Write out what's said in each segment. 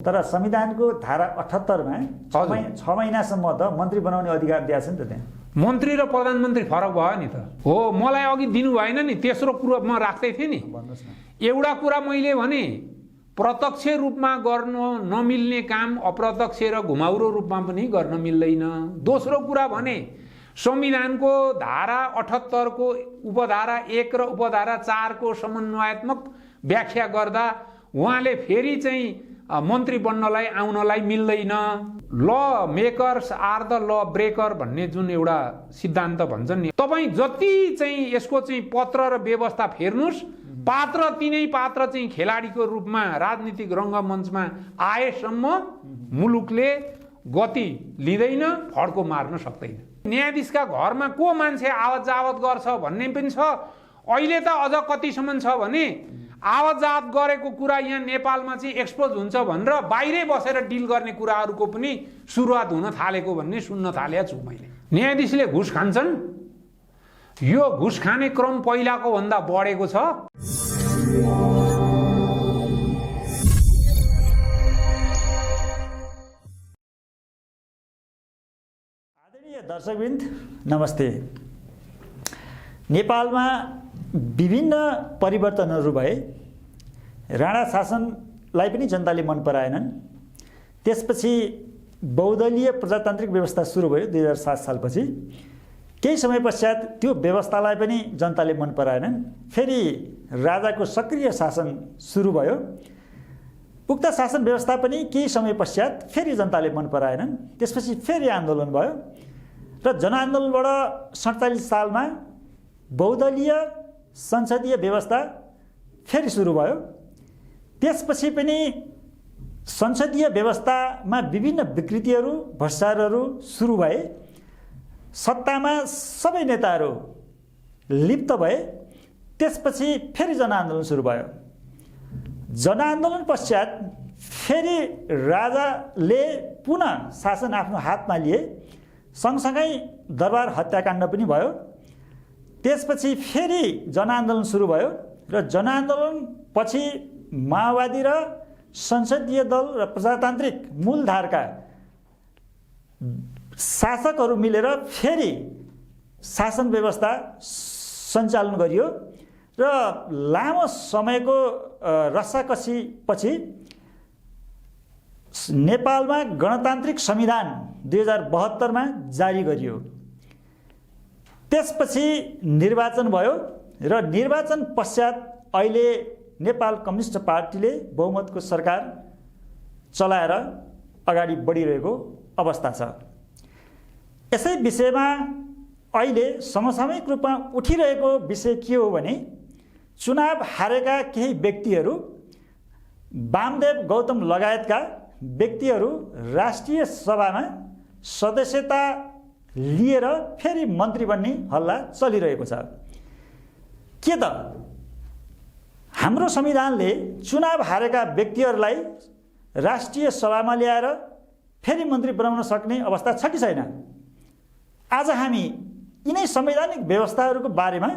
तर संविधानको धारा 78 मा 6 महिनासम्म त मन्त्री बनाउने अधिकार दिएको छ नि त त्यहाँ। मन्त्री र प्रधानमन्त्री फरक भयो नि त। हो, मलाई अघि दिनु भएन नि, तेस्रो कुरा म राख्दै थिएँ नि। भन्नुस् न। एउटा कुरा मैले भने प्रत्यक्ष रूपमा गर्न नमिल्ने काम अप्रत्यक्ष र घुमाउरो रूपमा पनि गर्न मिल्दैन। दोस्रो कुरा भने संविधानको धारा 78 को उपधारा 1 र उपधारा 4 को समन्वयात्मक व्याख्या गर्दा उहाँले फेरि चाहिँ मन्त्री बन्नलाई आउनलाई मिल्दैन। Law makers are the law breaker भन्ने जुन एउटा सिद्धान्त भन्छन् नि, तपाईँ जति चाहिँ यसको चाहिँ पत्र र व्यवस्था फेर्नुहोस्, पात्र तिनै पात्र चाहिँ खेलाडीको रूपमा राजनीतिक रङ्गमञ्चमा आएसम्म मुलुकले गति लिँदैन, फड्को मार्न सक्दैन। न्यायाधीशका घरमा को मान्छे आवत जावत गर्छ भन्ने पनि छ। अहिले त अझ कतिसम्म छ भने आवत जावत गरेको कुरा यहाँ नेपालमा चाहिँ एक्सपोज हुन्छ भनेर बाहिरै बसेर डिल गर्ने कुराहरूको पनि सुरुवात हुन थालेको भन्ने सुन्न थालेको छु मैले। न्यायाधीशले घुस खान्छन्, यो घुस खाने क्रम पहिलाको भन्दा बढेको छ। आदरणीय दर्शकवृन्द नमस्ते। नेपालमा विभिन्न परिवर्तनहरू भए। राणा शासनलाई पनि जनताले मन पराएनन्। त्यसपछि बहुदलीय प्रजातान्त्रिक व्यवस्था सुरु भयो 2007 सालपछि। केही समय पश्चात त्यो व्यवस्थालाई पनि जनताले मन पराएनन्। फेरि राजाको सक्रिय शासन सुरु भयो। उक्त शासन व्यवस्था पनि केही समय पश्चात फेरि जनताले मन पराएनन्। त्यसपछि फेरि आन्दोलन भयो र जनआन्दोलनबाट 47 सालमा बहुदलीय संसदीय व्यवस्था फेरि सुरु भयो। त्यसपछि पनि संसदीय व्यवस्थामा विभिन्न विकृतिहरू भ्रष्टाचारहरू सुरु भए। सत्तामा सबै नेताहरू लिप्त भए। त्यसपछि फेरि जनआन्दोलन सुरु भयो। जनआन्दोलन पश्चात फेरि राजाले पुनः शासन आफ्नो हातमा लिए। सँगसँगै दरबार हत्याकाण्ड पनि भयो। त्यसपछि फेरि जनआन्दोलन सुरु भयो र जनआन्दोलन पछि माओवादी र संसदीय दल र प्रजातान्त्रिक मूलधारका शासकहरू मिलेर फेरि शासन व्यवस्था सञ्चालन गरियो र लामो समयको रस्साकसीपछि नेपालमा गणतान्त्रिक संविधान 2072 मा जारी गरियो। त्यसपछि निर्वाचन भयो र निर्वाचन पश्चात अहिले नेपाल कम्युनिस्ट पार्टीले बहुमतको सरकार चलाएर अगाडि बढिरहेको अवस्था छ। यसै विषयमा अहिले समसामयिक रूपमा उठिरहेको विषय के हो भने चुनाव हारेका केही व्यक्तिहरू, वामदेव गौतम लगायतका व्यक्तिहरू राष्ट्रिय सभामा सदस्यता लिएर फेरि मन्त्री बन्ने हल्ला चलिरहेको छ। के त हाम्रो संविधानले चुनाव हारेका व्यक्तिहरूलाई राष्ट्रिय सभामा ल्याएर फेरि मन्त्री बनाउन सक्ने अवस्था छ कि छैन? आज हामी यिनै संवैधानिक व्यवस्थाहरूको बारेमा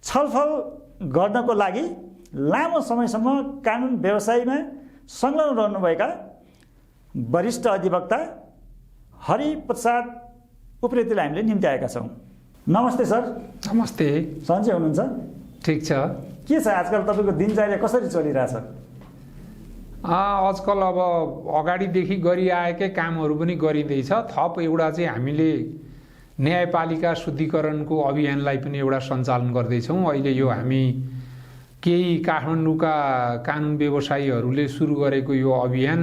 छलफल गर्नको लागि लामो समयसम्म कानुन व्यवसायमा संलग्न रहनुभएका वरिष्ठ अधिवक्ता हरिप्रसाद उप्रेतीलाई हामीले निम्त्याएका छौँ। नमस्ते सर। नमस्ते। सन्चै हुनुहुन्छ? ठिक छ। के छ आजकल तपाईँको दिनचर्या कसरी चलिरहेछ? आजकल अब अगाडिदेखि गरिआएकै कामहरू पनि गरिँदैछ। थप एउटा चाहिँ हामीले न्यायपालिका शुद्धिकरणको अभियानलाई पनि एउटा सञ्चालन गर्दैछौँ। अहिले यो हामी केही काठमाडौँका कानुन व्यवसायीहरूले सुरु गरेको यो अभियान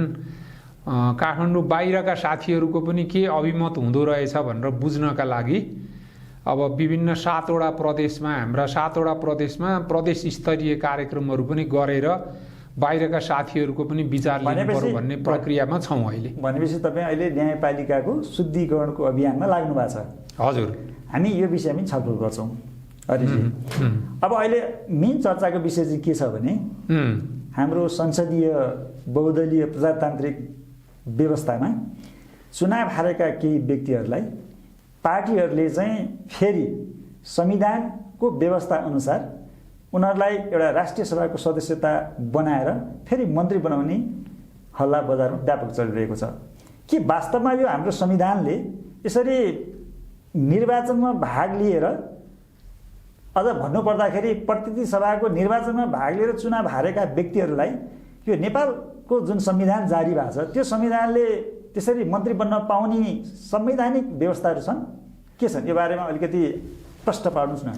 काठमाडौँ बाहिरका साथीहरूको पनि के अभिमत हुँदो रहेछ भनेर बुझ्नका लागि अब विभिन्न 7वटा प्रदेशमा हाम्रा 7वटा प्रदेशमा प्रदेश स्तरीय कार्यक्रमहरू पनि गरेर बाहिरका साथीहरूको पनि विचार लिनु पर्यो भन्ने प्रक्रियामा छौँ अहिले। भनेपछि तपाईँ अहिले न्यायपालिकाको शुद्धिकरणको अभियानमा लाग्नु भएको छ? हजुर। हामी यो विषयमा छलफल गर्छौँ। अब अहिले मेन चर्चाको विषय चाहिँ के छ भने हाम्रो संसदीय बहुदलीय प्रजातान्त्रिक व्यवस्थामा चुनाव हारेका केही व्यक्तिहरूलाई पार्टीहरूले चाहिँ फेरि संविधानको व्यवस्था अनुसार उनीहरूलाई एउटा राष्ट्रिय सभाको सदस्यता बनाएर फेरि मन्त्री बनाउने हल्ला बजारमा व्यापक चलिरहेको छ। के वास्तवमा यो हाम्रो संविधानले यसरी निर्वाचनमा भाग लिएर, अझ भन्नुपर्दाखेरि प्रतिनिधि सभाको निर्वाचनमा भाग लिएर चुनाव हारेका व्यक्तिहरूलाई यो नेपालको जुन संविधान जारी भएको छ त्यो संविधानले त्यसरी मन्त्री बन्न पाउने संवैधानिक व्यवस्थाहरू छन् के छन्? यो बारेमा अलिकति प्रश्न पार्नुहोस् न।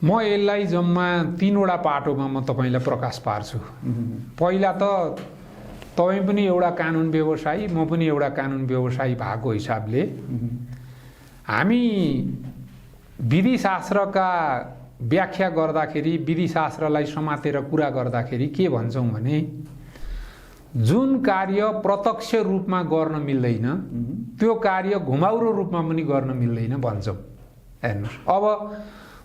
म यसलाई जम्मा 3वटा पाटोमा म तपाईँलाई प्रकाश पार्छु। पहिला त तपाईँ पनि एउटा कानुन व्यवसायी, म पनि एउटा कानुन व्यवसायी भएको हिसाबले हामी विधिशास्त्रका व्याख्या गर्दाखेरि, विधिशास्त्रलाई समातेर कुरा गर्दाखेरि के भन्छौँ भने जुन कार्य प्रत्यक्ष रूपमा गर्न मिल्दैन त्यो कार्य घुमाउरो रूपमा पनि गर्न मिल्दैन भन्छौँ। हेर्नुहोस्, अब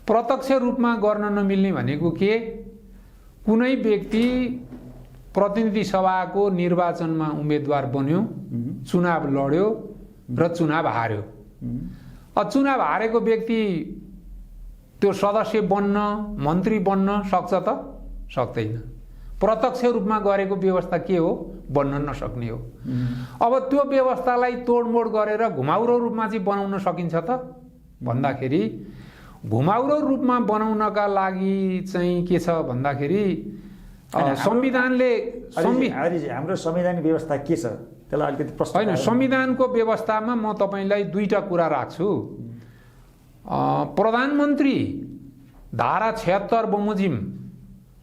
प्रत्यक्ष रूपमा गर्न नमिल्ने भनेको के? कुनै व्यक्ति प्रतिनिधि सभाको निर्वाचनमा उम्मेदवार बन्यो, चुनाव लड्यो र चुनाव हार्यो। चुनाव हारेको व्यक्ति त्यो सदस्य बन्न, मन्त्री बन्न सक्छ त? सक्दैन। प्रत्यक्ष रूपमा गरेको व्यवस्था के हो? बन्न नसक्ने हो। अब त्यो व्यवस्थालाई तोडमोड गरेर घुमाउरो रूपमा चाहिँ बनाउन सकिन्छ त भन्दाखेरि, घुमाउरो रूपमा बनाउनका लागि चाहिँ के छ भन्दाखेरि संविधानले हाम्रो संवैधानिक व्यवस्था के छ त्यसलाई अलिकति प्रश्न होइन। संविधानको व्यवस्थामा म तपाईँलाई 2टा कुरा राख्छु। प्रधानमन्त्री धारा 76 बमोजिम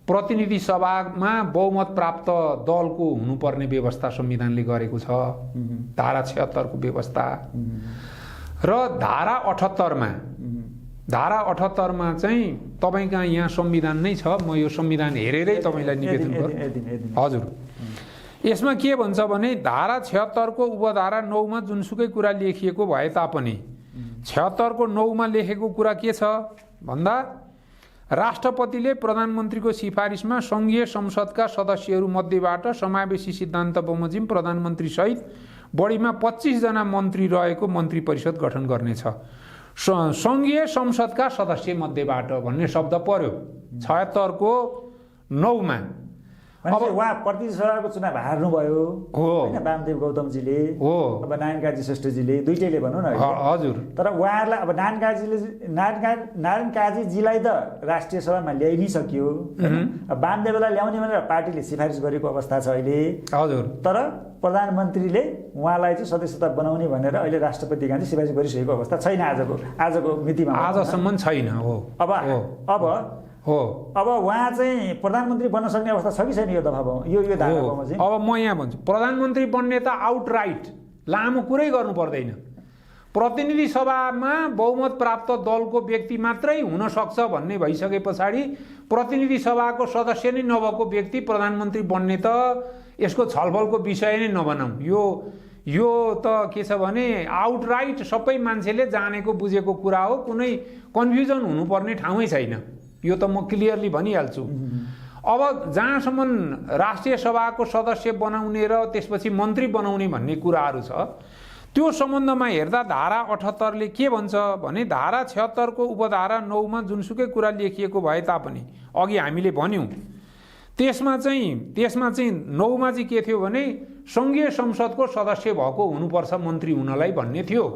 प्रतिनिधि सभामा बहुमत प्राप्त दलको हुनुपर्ने व्यवस्था संविधानले गरेको छ, धारा 76 को व्यवस्था। र धारा 78 मा चाहिँ तपाईँ यहाँ संविधान नै छ, म यो संविधान हेरेरै तपाईँलाई निवेदन गर्छु। हजुर, यसमा के भन्छ भने धारा 76 को उपधारा 9 मा जुनसुकै कुरा लेखिएको भए तापनि 76 को 9 मा लेखेको कुरा के छ भन्दा राष्ट्रपतिले प्रधानमन्त्रीको सिफारिसमा संघीय संसदका सदस्यहरू मध्येबाट समावेशी सिद्धान्त बमोजिम प्रधानमन्त्री सहित बढीमा 25 जना मन्त्री रहेको मन्त्री परिषद गठन गर्नेछ। संघीय संसदका सदस्य मध्येबाट भन्ने शब्द पर्यो 76 को 9 मा। अब उहाँ प्रतिनिधि सभाको चुनाव हार्नुभयो होइन, वामदेव गौतमजीले हो, अब नारायण काजी श्रेष्ठजीले, दुईटैले भनौँ न। हजुर, तर उहाँहरूलाई अब नारायण काजीजीलाई त राष्ट्रिय सभामा ल्याइ नै सकियो, वामदेवलाई ल्याउने भनेर पार्टीले सिफारिस गरेको अवस्था छ अहिले। हजुर, तर प्रधानमन्त्रीले उहाँलाई चाहिँ सदस्यता बनाउने भनेर अहिले राष्ट्रपति कहाँ चाहिँ सिफारिस गरिसकेको अवस्था छैन आजको मितिमा, आजसम्म छैन। अब उहाँ चाहिँ प्रधानमन्त्री बन्न सक्ने अवस्था छ कि छैन यो दफामा, यो धारामा चाहिँ? अब म यहाँ भन्छु, प्रधानमन्त्री बन्ने त आउटराइट लामो कुरै गर्नु पर्दैन। प्रतिनिधि सभामा बहुमत प्राप्त दलको व्यक्ति मात्रै हुन सक्छ भन्ने भइसके पछाडि प्रतिनिधि सभाको सदस्य नै नभएको व्यक्ति प्रधानमन्त्री बन्ने त यसको छलफलको विषय नै नबनाऊ। यो त के छ भने आउटराइट सबै मान्छेले जानेको बुझेको कुरा हो, कुनै कन्फ्युजन हुनुपर्ने ठाउँै छैन। यो त म क्लियरली भनिहाल्छु। अब जहाँसम्म राष्ट्रिय सभाको सदस्य बनाउने र त्यसपछि मन्त्री बनाउने भन्ने कुराहरू छ, त्यो सम्बन्धमा हेर्दा धारा 78 ले के भन्छ भने धारा 76 को उपधारा 9 मा जुनसुकै कुरा लेखिएको भए तापनि अघि हामीले भन्यौं त्यसमा चाहिँ 9 मा चाहिँ के थियो भने संघीय संसदको सदस्य भएको हुनुपर्छ मन्त्री हुनलाई भन्ने थियो।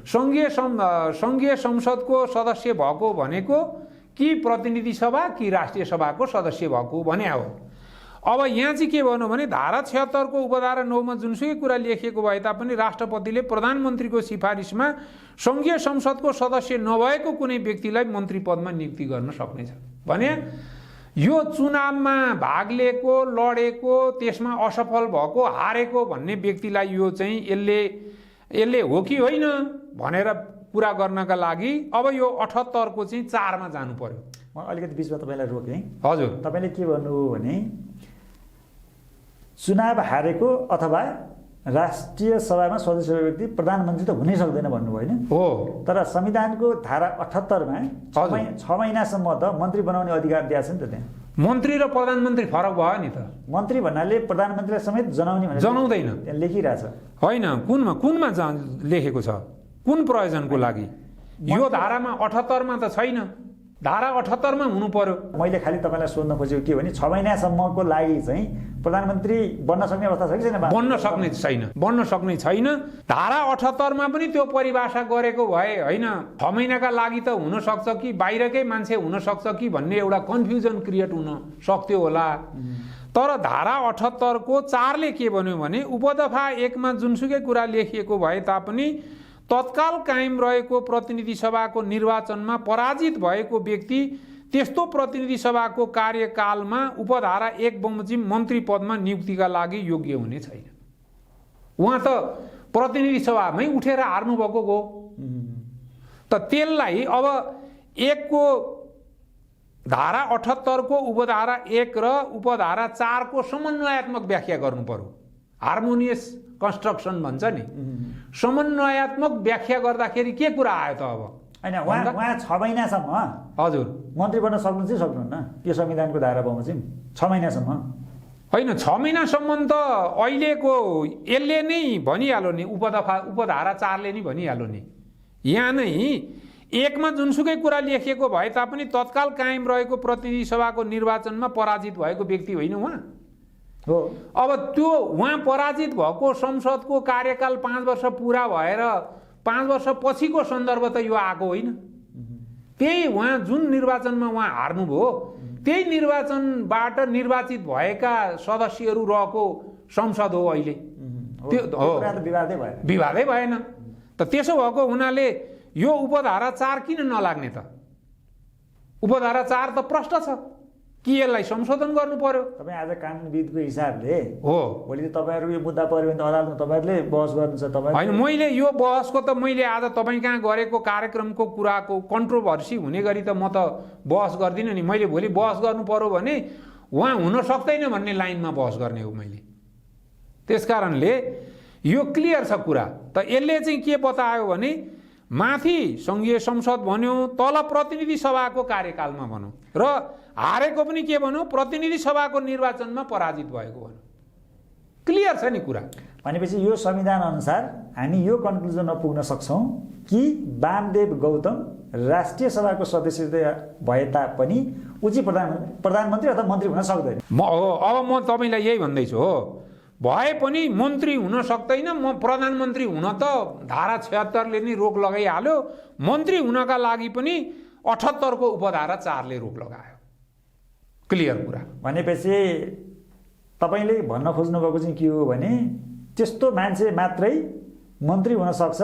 संघीय संसदको सदस्य भएको भनेको कि प्रतिनिधि सभा कि राष्ट्रिय सभाको सदस्य भएको भने हो। अब यहाँ चाहिँ के भन्नु भने धारा 76 को उपधारा 9 मा जुनसुकै कुरा लेखिएको भए तापनि राष्ट्रपतिले प्रधानमन्त्रीको सिफारिसमा संघीय संसदको सदस्य नभएको कुनै व्यक्तिलाई मन्त्री पदमा नियुक्ति गर्न सक्नेछ भने यो चुनावमा भाग लिएको, लडेको, त्यसमा असफल भएको, हारेको भन्ने व्यक्तिलाई यो चाहिँ यसले हो कि होइन भनेर कुरा गर्नका लागि अब यो 78 को चाहिँ 4 मा जानु पर्यो। म अलिकति बिचमा तपाईलाई रोकेँ। हजुर, तपाईले के भन्नुभयो भने चुनाव हारेको अथवा राष्ट्रिय सभामा सदस्य व्यक्ति प्रधानमन्त्री त हुनै सक्दैन भन्नुभयो हैन? हो। तर संविधानको धारा 78 मा 6 महिनासम्म त मन्त्री बनाउने अधिकार दिएको छ नि त। त्यहाँ मन्त्री र प्रधानमन्त्री फरक भयो नि त। मन्त्री भन्नाले प्रधानमन्त्रीलाई समेत जनाउने भनेर जनाउँदैन, त्यहाँ लेखिरहेछ होइन? कुनमा लेखेको छ? कुन प्रयोजनको लागि? यो धारामा 78 मा त छैन। धारा 78 मा हुनु पर्यो। मैले खालि तपाईँलाई सोध्न खोजेको के भने 6 महिनासम्मको लागि चाहिँ प्रधानमन्त्री बन्न सक्ने अवस्था छ कि छैन? बन्न सक्ने छैन। धारा 78 मा पनि त्यो परिभाषा गरेको भए होइन 6 महिनाका लागि त हुन सक्छ कि बाहिरकै मान्छे हुन सक्छ कि भन्ने एउटा कन्फ्युजन क्रिएट हुन सक्थ्यो होला। तर धारा 78 को 4 ले के भन्यो भने उपदफा 1 मा जुनसुकै कुरा लेखिएको भए तापनि तत्काल कायम रहेको प्रतिनिधि सभाको निर्वाचनमा पराजित भएको व्यक्ति त्यस्तो प्रतिनिधि सभाको कार्यकालमा उपधारा 1 बमोजिम मन्त्री पदमा नियुक्तिका लागि योग्य हुने छैन। उहाँ त प्रतिनिधि सभामै उठेर हार्नु भएको हो। त त्यसलाई अब 1 को धारा 78 को उपधारा 1 र उपधारा 4 को समन्वयात्मक व्याख्या गर्नु पर्यो। हार्मोनियस कन्स्ट्रक्सन भन्छ नि, समन्वयात्मक व्याख्या गर्दाखेरि के कुरा आयो त? अब हैन उहाँ 6 महिनासम्म हजुर मन्त्री बन्न सक्नुहुन्छ कि सक्नुहुन्न? यो संविधानको धारा बमोजिम 6 महिनासम्म होइन, 6 महिनासम्म त अहिलेको यसले नै भनिहाल्यो नि, उपधारा 4 ले नै भनिहाल्यो नि। यहाँ नै 1 मा जुनसुकै कुरा लेखिएको भए तापनि तत्काल कायम रहेको प्रतिनिधि सभाको निर्वाचनमा पराजित भएको व्यक्ति होइन उहाँ हो। अब त्यो उहाँ पराजित भएको संसदको कार्यकाल 5 वर्ष पुरा भएर 5 वर्ष पछिको सन्दर्भ त यो आएको होइन। त्यही उहाँ जुन निर्वाचनमा उहाँ हार्नुभयो त्यही निर्वाचनबाट निर्वाचित भएका सदस्यहरू रहेको संसद हो अहिले। त्यो विवादै भएन। त त्यसो भएको हुनाले यो उपधारा 4 किन नलाग्ने त? उपधारा 4 त प्रष्ट छ कि यसलाई संशोधन गर्नु पर्यो। तपाईँ आज कानुनविदको हिसाबले हो, भोलि त तपाईँहरू यो मुद्दा पर्यो भने त अदालतमा तपाईँहरूले बहस गर्नुहुन्छ। तपाईँ होइन, मैले यो बहसको त मैले आज तपाईँ कहाँ गरेको कार्यक्रमको कुराको कन्ट्रोभर्सी हुने गरी त म त बहस गर्दिनँ नि। मैले भोलि बहस गर्नु पर्यो भने उहाँ हुन सक्दैन भन्ने लाइनमा बहस गर्ने हो मैले। त्यसकारणले यो क्लियर छ कुरा। त यसले चाहिँ के बतायो भने माथि सङ्घीय संसद भन्यो, तल प्रतिनिधि सभाको कार्यकालमा भनौँ, र हारेको पनि के भन्यो प्रतिनिधि सभाको निर्वाचनमा पराजित भएको भन्यो। क्लियर छ नि कुरा। भनेपछि यो संविधान अनुसार हामी यो कन्क्लुजनमा पुग्न सक्छौँ कि वामदेव गौतम राष्ट्रिय सभाको सदस्य भए तापनि उची प्रधानमन्त्री अथवा मन्त्री हुन सक्दैन। अब म तपाईँलाई यही भन्दैछु हो, भए पनि मन्त्री हुन सक्दैन। म प्रधानमन्त्री हुन त धारा 76 ले नै रोक लगाइहाल्यो। मन्त्री हुनका लागि पनि 78 को उपधारा 4 ले रोक लगायो। क्लियर कुरा। भनेपछि तपाईँले भन्न खोज्नुभएको चाहिँ के हो भने त्यस्तो मान्छे मात्रै मन्त्री हुन सक्छ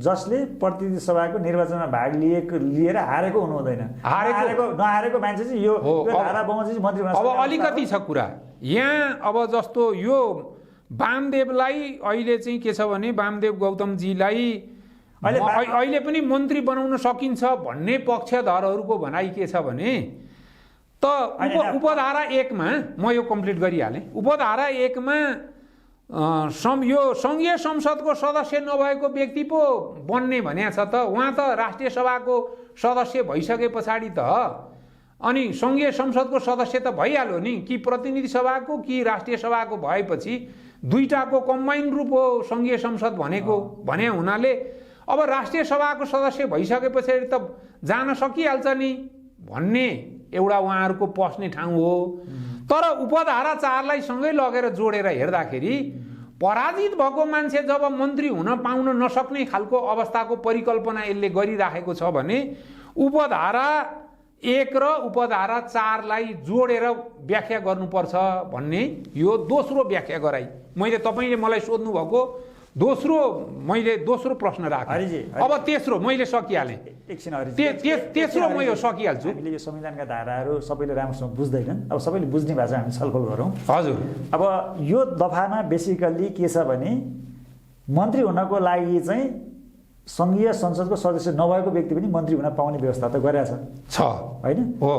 जसले प्रतिनिधि सभाको निर्वाचनमा भाग लिएर हारेको हुनु हुँदैन। नहारेको मान्छे चाहिँ यो धारा बमोजिम मन्त्री हुन सक्छ। अब अलिकति छ कुरा यहाँ। अब जस्तो यो वामदेवलाई अहिले चाहिँ के छ भने वामदेव गौतमजीलाई अहिले पनि मन्त्री बनाउन सकिन्छ भन्ने पक्षधरहरूको भनाइ के छ भने त उपधारा 1 मा म यो कम्प्लिट गरिहालेँ। उपधारा 1 मा यो सङ्घीय संसदको सदस्य नभएको व्यक्ति पो बन्ने भनेको छ त। उहाँ त राष्ट्रिय सभाको सदस्य भइसके पछाडि त अनि सङ्घीय संसदको सदस्य त भइहाल्यो नि, कि प्रतिनिधि सभाको कि राष्ट्रिय सभाको भएपछि दुईटाको कम्बाइन रूप हो सङ्घीय संसद भनेको। भने हुनाले अब राष्ट्रिय सभाको सदस्य भइसके पछाडि त जान सकिहाल्छ नि भन्ने एउटा उहाँहरूको पस्ने ठाउँ हो। तर उपधारा 4 लाई सँगै लगेर जोडेर हेर्दाखेरि पराजित भएको मान्छे जब मन्त्री हुन पाउन नसक्ने खालको अवस्थाको परिकल्पना यसले गरिराखेको छ भने उपधारा 1 र उपधारा 4 लाई जोडेर व्याख्या गर्नुपर्छ भन्ने यो दोस्रो व्याख्या गराई। मैले तपाईँले मलाई सोध्नु भएको दोस्रो प्रश्न राखेँ। अब तेस्रो मैले सकिहालेँ। तेस्रो म यो सकिहाल्छु। हामीले यो संविधानका धाराहरू सबैले राम्रोसँग बुझ्दैनन्। अब सबैले बुझ्ने भए चाहिँ हामी छलफल गरौँ। हजुर। अब यो दफामा बेसिकल्ली के छ भने मन्त्री हुनको लागि चाहिँ सङ्घीय संसदको सदस्य नभएको व्यक्ति पनि मन्त्री हुन पाउने व्यवस्था त गरेछ होइन? हो,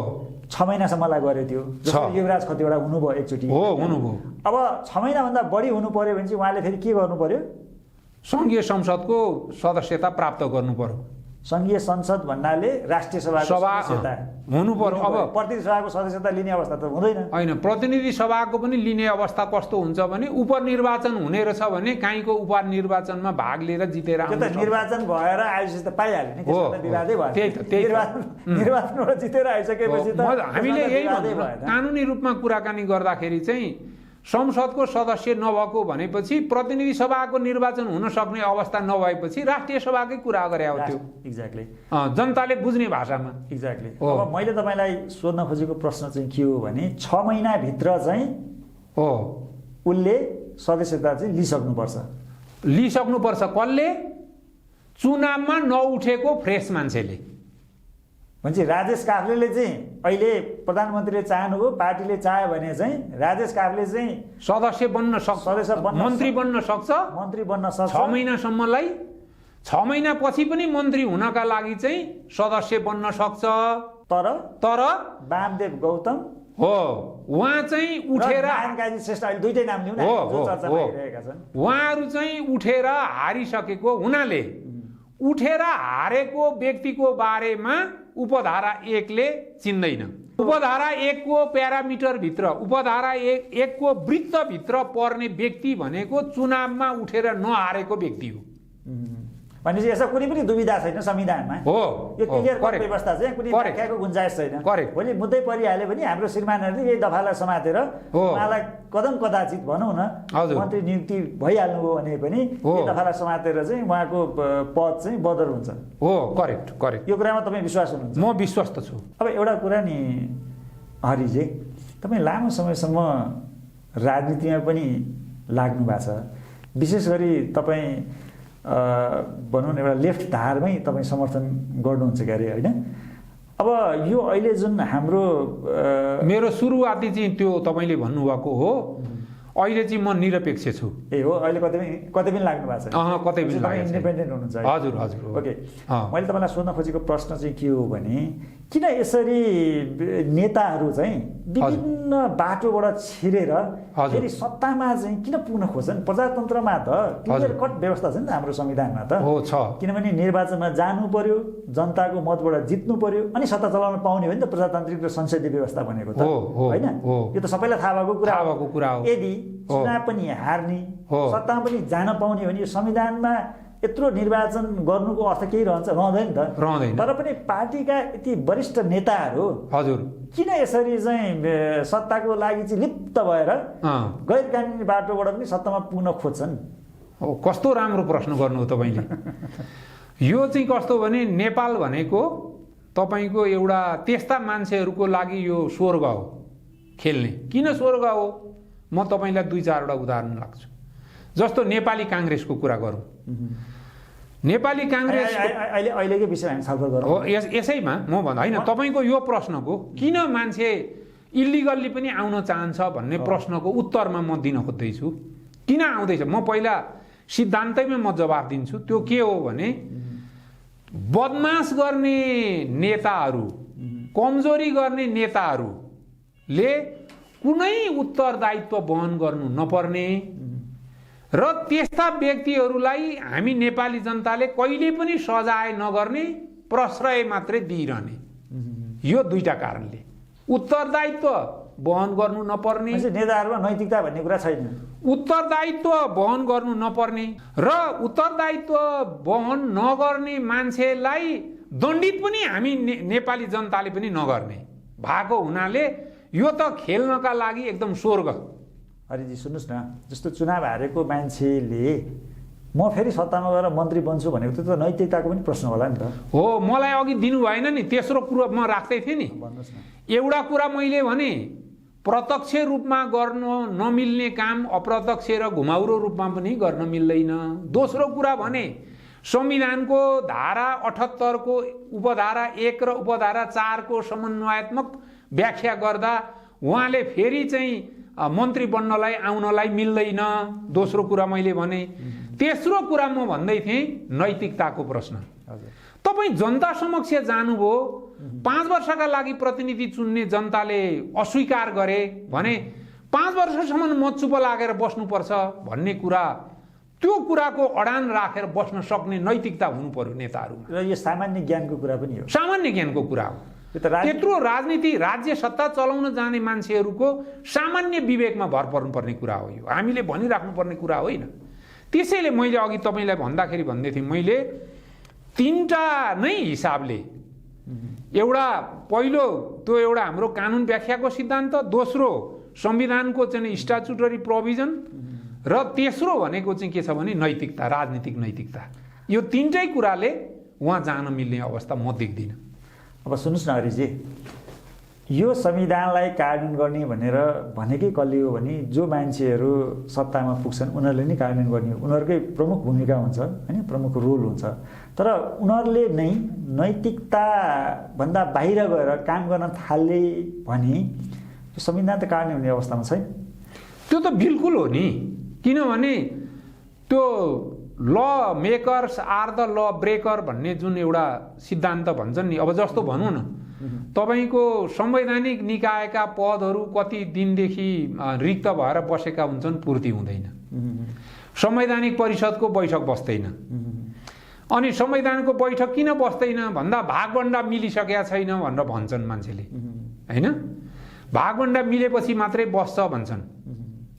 6 महिनासम्मलाई गरे थियो। युवराज खतिवडा हुनुभयो एकचोटि हो, हुनुभयो। अब 6 महिनाभन्दा बढी हुनु पर्यो भने चाहिँ उहाँले फेरि के गर्नु पर्यो? सङ्घीय संसदको सदस्यता प्राप्त गर्नु पर्यो। सङ्घीय संसद भन्नाले राष्ट्रिय सभाको सदस्यता हुनु पर्यो। अब प्रतिनिधि सभाको सदस्यता लिने अवस्था त हुँदैन होइन। प्रतिनिधि सभाको पनि लिने अवस्था कस्तो हुन्छ भने उपनिर्वाचन हुने रहेछ भने काहीँको उपनिर्वाचनमा भाग लिएर जितेर त्यो त निर्वाचन भएर आएपछि त पाइहाल्यो नि, त्यसमा त विवादै भयो। त्यही निर्वाचनबाट जितेर आइसकेपछि त हामीले यही कानुनी रूपमा कुराकानी गर्दाखेरि चाहिँ संसदको सदस्य नभएको भनेपछि प्रतिनिधि सभाको निर्वाचन हुन सक्ने अवस्था नभएपछि राष्ट्रिय सभाकै कुरा गरे हो त्यो। एक्ज्याक्टली जनताले बुझ्ने भाषामा। एक्ज्याक्टली। अब मैले तपाईँलाई सोध्न खोजेको प्रश्न चाहिँ के हो भने 6 महिनाभित्र चाहिँ उसले सदस्यता चाहिँ लिइसक्नुपर्छ। कसले? चुनावमा नउठेको फ्रेस मान्छेले। भनेपछि राजेश काफ्लेले चाहिँ अहिले प्रधानमन्त्रीले चाहनुभयो, पार्टीले चाह्यो भने चाहिँ राजेश काफ्ले चाहिँ सदस्य बन्न सक्छ, मन्त्री बन्न सक्छ। 6 महिनासम्मलाई 6 महिनापछि पनि मन्त्री हुनका लागि चाहिँ सदस्य बन्न सक्छ। तर वामदेव गौतम हो उहाँ चाहिँ उठेर दुईटै नाम लिउँ न जो चर्चा भइरहेका छन्, उहाँहरू चाहिँ उठेर हारिसकेको हुनाले उठेर हारेको व्यक्तिको बारेमा उपधारा 1 ले चिन्दैन। उपधारा 1 को प्यारामिटर भित्र, उपधारा 1 को वृत्तभित्र पर्ने व्यक्ति भनेको चुनावमा उठेर नहारेको व्यक्ति हो। भनेपछि यसो कुनै पनि दुविधा छैन संविधानमा। हो यो क्लियर कट व्यवस्था चाहिँ कुनै व्याख्याको गुन्जाइस छैन। भोलि मुद्दै परिहाल्यो भने हाम्रो श्रीमानहरूले यही दफालाई समातेर उहाँलाई कदम कदाचित भनौँ न मन्त्री नियुक्ति भइहाल्नु हो भने पनि यही दफालाई समातेर चाहिँ उहाँको पद चाहिँ बदर हुन्छ। हो करेक्ट। यो कुरामा तपाईँ विश्वास हुनुहुन्छ? म विश्वस्त छु। अब एउटा कुरा नि हरिजी, तपाईँ लामो समयसम्म राजनीतिमा पनि लाग्नु भएको छ, विशेष गरी तपाईँ भनौँ न एउटा लेफ्ट धारमै तपाईँ समर्थन गर्नुहुन्छ क्यारे होइन? अब यो अहिले जुन हाम्रो मेरो सुरुवाती चाहिँ त्यो तपाईँले भन्नुभएको हो। अहिले चाहिँ म निरपेक्ष छु। ए हो, अहिले कतै पनि लाग्नु भएको छैन? कतै पनि तपाईँ इन्डिपेन्डेन्ट हुनुहुन्छ? हजुर। ओके। मैले तपाईँलाई सोध्न खोजेको प्रश्न चाहिँ के हो भने किन यसरी नेताहरू चाहिँ विभिन्न बाटोबाट छिरेर फेरि सत्तामा चाहिँ किन पुग्न खोज्छन्? प्रजातन्त्रमा त क्लियर कट व्यवस्था छ नि त हाम्रो संविधानमा त। हो छ। किनभने निर्वाचनमा जानु पर्यो, जनताको मतबाट जित्नु पर्यो, अनि सत्ता चलाउन पाउने हो नि त प्रजातान्त्रिक र संसदीय व्यवस्था भनेको त, होइन? यो त सबैलाई थाहा भएको कुरा हो। यदि चुनाव पनि हार्ने, सत्तामा पनि जान पाउने हो भने यो संविधानमा यत्रो निर्वाचन गर्नुको अर्थ केही रहँदैन त। तर पनि पार्टीका यति वरिष्ठ नेताहरू हजुर किन यसरी चाहिँ सत्ताको लागि चाहिँ लिप्त भएर गैर कानुनी बाटोबाट पनि सत्तामा पुग्न खोज्छन्? कस्तो राम्रो प्रश्न गर्नु हो तपाईँले। यो चाहिँ कस्तो भने नेपाल भनेको तपाईँको एउटा त्यस्ता मान्छेहरूको लागि यो स्वर्ग हो खेल्ने। किन स्वर्ग हो? म तपाईँलाई 2-4वटा उदाहरण लाग्छु। जस्तो नेपाली काङ्ग्रेसको कुरा गरौँ। नेपाली काङ्ग्रेस अहिलेकै विषयमा हामी छलफल गरौँ। हो यसैमा म भन्दा होइन, तपाईँको यो प्रश्नको किन मान्छे इलिगल्ली पनि आउन चाहन्छ भन्ने प्रश्नको उत्तरमा म दिन खोज्दैछु। किन आउँदैछ म पहिला सिद्धान्तैमा म जवाफ दिन्छु। त्यो के हो भने बदमास गर्ने नेताहरू, कमजोरी गर्ने नेताहरूले कुनै उत्तरदायित्व वहन गर्नु नपर्ने र त्यस्ता व्यक्तिहरूलाई हामी नेपाली जनताले कहिले पनि सजाय नगर्ने प्रश्रय मात्रै दिइरहने। यो 2टा कारणले उत्तरदायित्व वहन गर्नु नपर्ने, नेताहरूमा नैतिकता भन्ने कुरा छैन। उत्तरदायित्व वहन गर्नु नपर्ने र उत्तरदायित्व वहन नगर्ने मान्छेलाई दण्डित पनि हामी नेपाली जनताले पनि नगर्ने भएको हुनाले यो त खेल्नका लागि एकदम स्वर्ग। हरिजी सुन्नुहोस् न, जस्तो चुनाव हारेको मान्छेले म फेरि सत्तामा गएर मन्त्री बन्छु भनेको त्यो त नैतिकताको पनि प्रश्न होला नि त। हो, मलाई अघि दिनु भएन नि, तेस्रो कुरा म राख्दै थिएँ नि। भन्नुहोस् न। एउटा कुरा मैले भने प्रत्यक्ष रूपमा गर्न नमिल्ने काम अप्रत्यक्ष र घुमाउरो रूपमा पनि गर्न मिल्दैन। दोस्रो कुरा भने संविधानको धारा 78 को उपधारा 1 र उपधारा 4 को समन्वयात्मक व्याख्या गर्दा उहाँले फेरि चाहिँ मन्त्री बन्नलाई आउनलाई मिल्दैन। दोस्रो कुरा मैले भने। तेस्रो कुरा म भन्दै थिएँ नैतिकताको प्रश्न। तपाईँ जनता समक्ष जानुभयो, 5 वर्षका लागि प्रतिनिधि चुन्ने जनताले अस्वीकार गरे भने 5 वर्षसम्म म चुप लागेर बस्नुपर्छ भन्ने कुरा त्यो कुराको अडान राखेर बस्न सक्ने नैतिकता हुनु पर्यो नेताहरूमा। र यो सामान्य ज्ञानको कुरा पनि हो, सामान्य ज्ञानको कुरा हो। त्यत्रो राजनीति राज्य सत्ता चलाउन जाने मान्छेहरूको सामान्य विवेकमा भर पर्नुपर्ने कुरा हो यो, हामीले भनिराख्नुपर्ने कुरा होइन। त्यसैले मैले अघि तपाईँलाई भन्दाखेरि भन्दै थिएँ, मैले तीनटा नै हिसाबले, एउटा पहिलो त्यो एउटा हाम्रो कानुन व्याख्याको सिद्धान्त, दोस्रो संविधानको चाहिँ स्ट्याचुटरी प्रोभिजन, र तेस्रो भनेको चाहिँ के छ भने नैतिकता, राजनीतिक नैतिकता। यो तीनटै कुराले उहाँ जान मिल्ने अवस्था म देख्दिनँ। अब सुन्नुहोस् न हरिजी, यो संविधानलाई कार्यान्वयन गर्ने भनेर भनेकै कसले हो भने जो मान्छेहरू सत्तामा पुग्छन् उनीहरूले नै कार्यान्वयन गर्ने हो, उनीहरूकै प्रमुख भूमिका हुन्छ होइन, प्रमुख रोल हुन्छ। तर उनीहरूले नै नैतिकताभन्दा बाहिर गएर काम गर्न थाले भने यो संविधान त कार्यान्वयन हुने अवस्थामा छैन। त्यो त बिल्कुल हो नि, किनभने त्यो law makers are the law breaker भन्ने जुन एउटा सिद्धान्त भन्छन् नि, अब जस्तो भनौँ न, तपाईँको संवैधानिक निकायका पदहरू कति दिनदेखि रिक्त भएर बसेका हुन्छन्, पूर्ति हुँदैन, संवैधानिक परिषदको बैठक बस्दैन। अनि संविधानको बैठक किन बस्दैन भन्दा भागभण्डा मिलिसकेका छैन भनेर भन्छन् मान्छेले होइन, भागभण्डा मिलेपछि मात्रै बस्छ भन्छन्।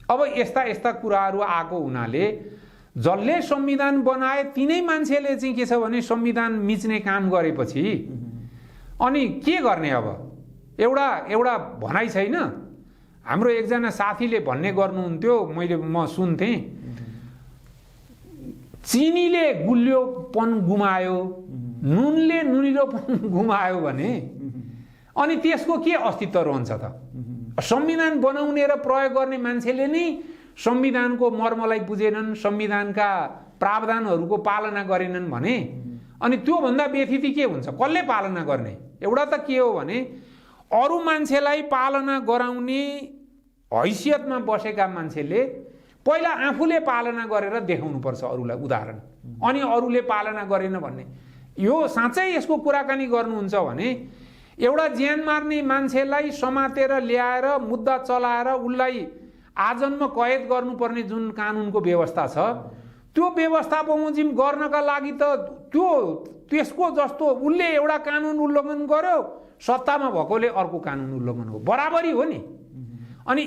अब यस्ता यस्ता कुराहरू आएको हुनाले जसले संविधान बनाए तिनै मान्छेले चाहिँ के छ भने संविधान मिच्ने काम गरेपछि अनि के गर्ने। अब एउटा भनाइ छैन, हाम्रो एकजना साथीले भन्ने गर्नुहुन्थ्यो, म सुन्थेँ, चिनीले गुलियोपन गुमायो, नुनले नुनिलोपन गुमायो भने अनि त्यसको के अस्तित्व रहन्छ त? संविधान बनाउने र प्रयोग गर्ने मान्छेले नै संविधानको मर्मलाई बुझेनन्, संविधानका प्रावधानहरूको पालना गरेनन् भने अनि त्योभन्दा व्यथिति के हुन्छ? कसले पालना गर्ने? एउटा त के हो भने अरू मान्छेलाई पालना गराउने हैसियतमा बसेका मान्छेले पहिला आफूले पालना गरेर देखाउनुपर्छ अरूलाई उदाहरण, अनि अरूले पालना गरेन भन्ने। यो साँच्चै यसको कुराकानी गर्नुहुन्छ भने एउटा ज्यान मार्ने मान्छेलाई समातेर ल्याएर मुद्दा चलाएर उसलाई आजन्म कैद गर्नुपर्ने जुन कानुनको व्यवस्था छ, त्यो व्यवस्था बमोजिम गर्नका लागि त त्यसको जस्तो उसले एउटा कानुन उल्लङ्घन गर्यो, सत्तामा भएकोले अर्को कानुन उल्लङ्घन हो, बराबरी हो नि। अनि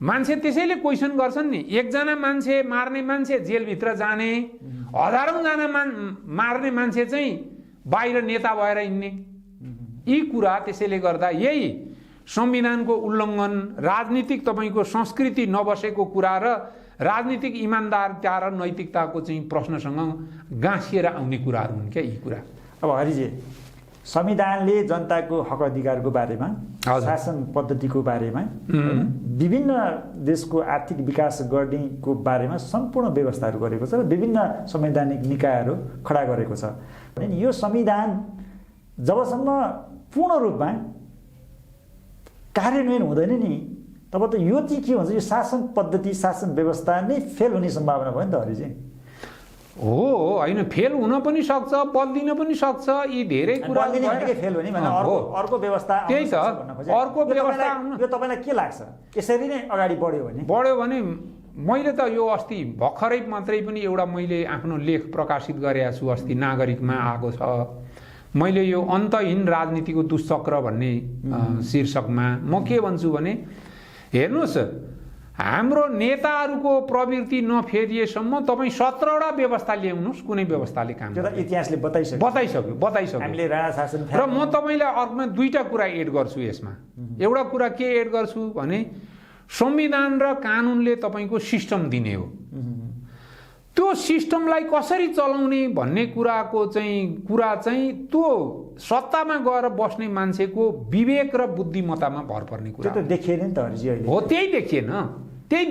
मान्छे त्यसैले क्वेसन गर्छन् नि, एकजना मान्छे मार्ने मान्छे जेलभित्र जाने, हजारौंजना मार्ने मान्छे चाहिँ बाहिर नेता भएर हिँड्ने, यी कुरा त्यसैले गर्दा यही संविधानको उल्लङ्घन, राजनीतिक तपाईँको संस्कृति नबसेको कुरा र राजनीतिक इमान्दारिता र नैतिकताको चाहिँ प्रश्नसँग गाँसिएर आउने कुराहरू हुन् क्या यी कुरा। अब हरिजी, संविधानले जनताको हक अधिकारको बारेमा, शासन पद्धतिको बारेमा, विभिन्न देशको आर्थिक विकास गर्नेको बारेमा सम्पूर्ण व्यवस्थाहरू गरेको छ र विभिन्न संवैधानिक निकायहरू खडा गरेको छ। यो संविधान जबसम्म पूर्ण रूपमा कार्यान्वयन हुँदैन नि, तब त यो चाहिँ के भन्छ, यो शासन पद्धति, शासन व्यवस्था नै फेल हुने सम्भावना भयो नि त हरिजी। हो होइन, फेल हुन पनि सक्छ, बदलिन पनि सक्छ, यी धेरै कुरा फेल हुने भने अर्को व्यवस्था, त्यही त अर्को व्यवस्था। यो तपाईँलाई के लाग्छ, यसरी नै अगाडि बढ्यो भने? मैले त यो अस्ति भर्खरै मात्रै पनि एउटा मैले आफ्नो लेख प्रकाशित गरेको छु, अस्ति नागरिकमा आएको छ। मैले यो अन्तहीन राजनीतिको दुष्चक्र भन्ने शीर्षकमा म के भन्छु भने, हेर्नुहोस्, हाम्रो नेताहरूको प्रवृत्ति नफेरिएसम्म तपाईँ 17वटा व्यवस्था ल्याउनुहोस्, कुनै व्यवस्थाले काम गर्दैन। इतिहासले बताइसक्यो। हामीले राणा शासन, र म तपाईँलाई अर्कोमा दुईटा कुरा एड गर्छु यसमा। एउटा कुरा के एड गर्छु भने, संविधान र कानुनले तपाईँको सिस्टम दिने हो, त्यो सिस्टमलाई कसरी चलाउने भन्ने कुरा चाहिँ त्यो सत्तामा गएर बस्ने मान्छेको विवेक र बुद्धिमत्तामा भर पर्ने कुरा। त्यो त देखिएन नि त हरिजी अहिले। हो, त्यही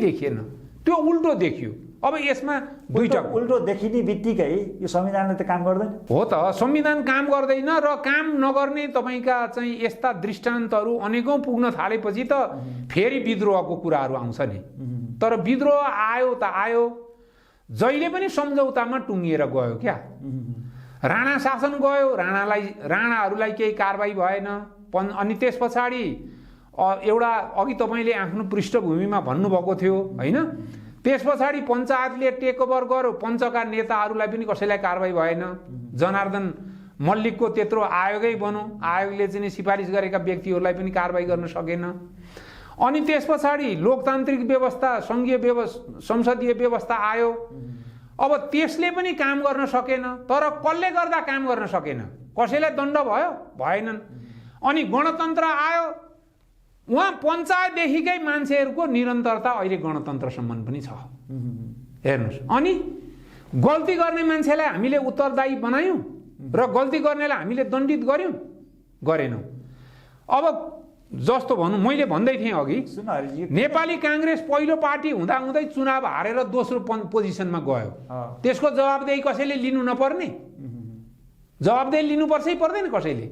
देखिएन, त्यो उल्टो देखियो। अब यसमा दुईटा उल्टो देखिने बित्तिकै यो संविधानले त काम गर्दैन। हो त, संविधान काम गर्दैन र काम नगर्ने तपाईँका चाहिँ यस्ता दृष्टान्तहरू अनेकौं पुग्न थालेपछि त फेरि विद्रोहको कुराहरू आउँछ नि। तर विद्रोह आयो त आयो, जहिले पनि सम्झौतामा टुङ्गिएर गयो क्या। राणा शासन गयो, राणाहरूलाई केही कारबाही भएन। अनि त्यस पछाडि एउटा अघि तपाईँले आफ्नो पृष्ठभूमिमा भन्नुभएको थियो होइन, त्यस पछाडि पञ्चायतले टेक ओभर गर्यो, पञ्चका नेताहरूलाई पनि कसैलाई कारबाही भएन। जनार्दन मल्लिकको त्यत्रो आयोगै बन्यो, आयोगले चाहिँ सिफारिस गरेका व्यक्तिहरूलाई पनि कारबाही गर्न सकेन। अनि त्यस पछाडि लोकतान्त्रिक व्यवस्था, संसदीय व्यवस्था आयो, अब त्यसले पनि काम गर्न सकेन। तर कसले गर्दा काम गर्न सकेन? कसैलाई दण्ड भयो? भएनन्। अनि गणतन्त्र आयो, उहाँ पञ्चायतदेखिकै मान्छेहरूको निरन्तरता अहिले गणतन्त्रसम्म पनि छ। हेर्नुहोस्, अनि गल्ती गर्ने मान्छेलाई हामीले उत्तरदायी बनायौँ र गल्ती गर्नेलाई हामीले दण्डित गर्यौँ? गरेनौँ। अब जस्तो भनौँ, मैले भन्दै थिएँ अघि, नेपाली काङ्ग्रेस पहिलो पार्टी हुँदाहुँदै चुनाव हारेर दोस्रो पोजिसनमा गयो। त्यसको जवाबदेही कसैले लिनु नपर्ने? जवाबदेही लिनुपर्छ कि पर्दैन कसैले?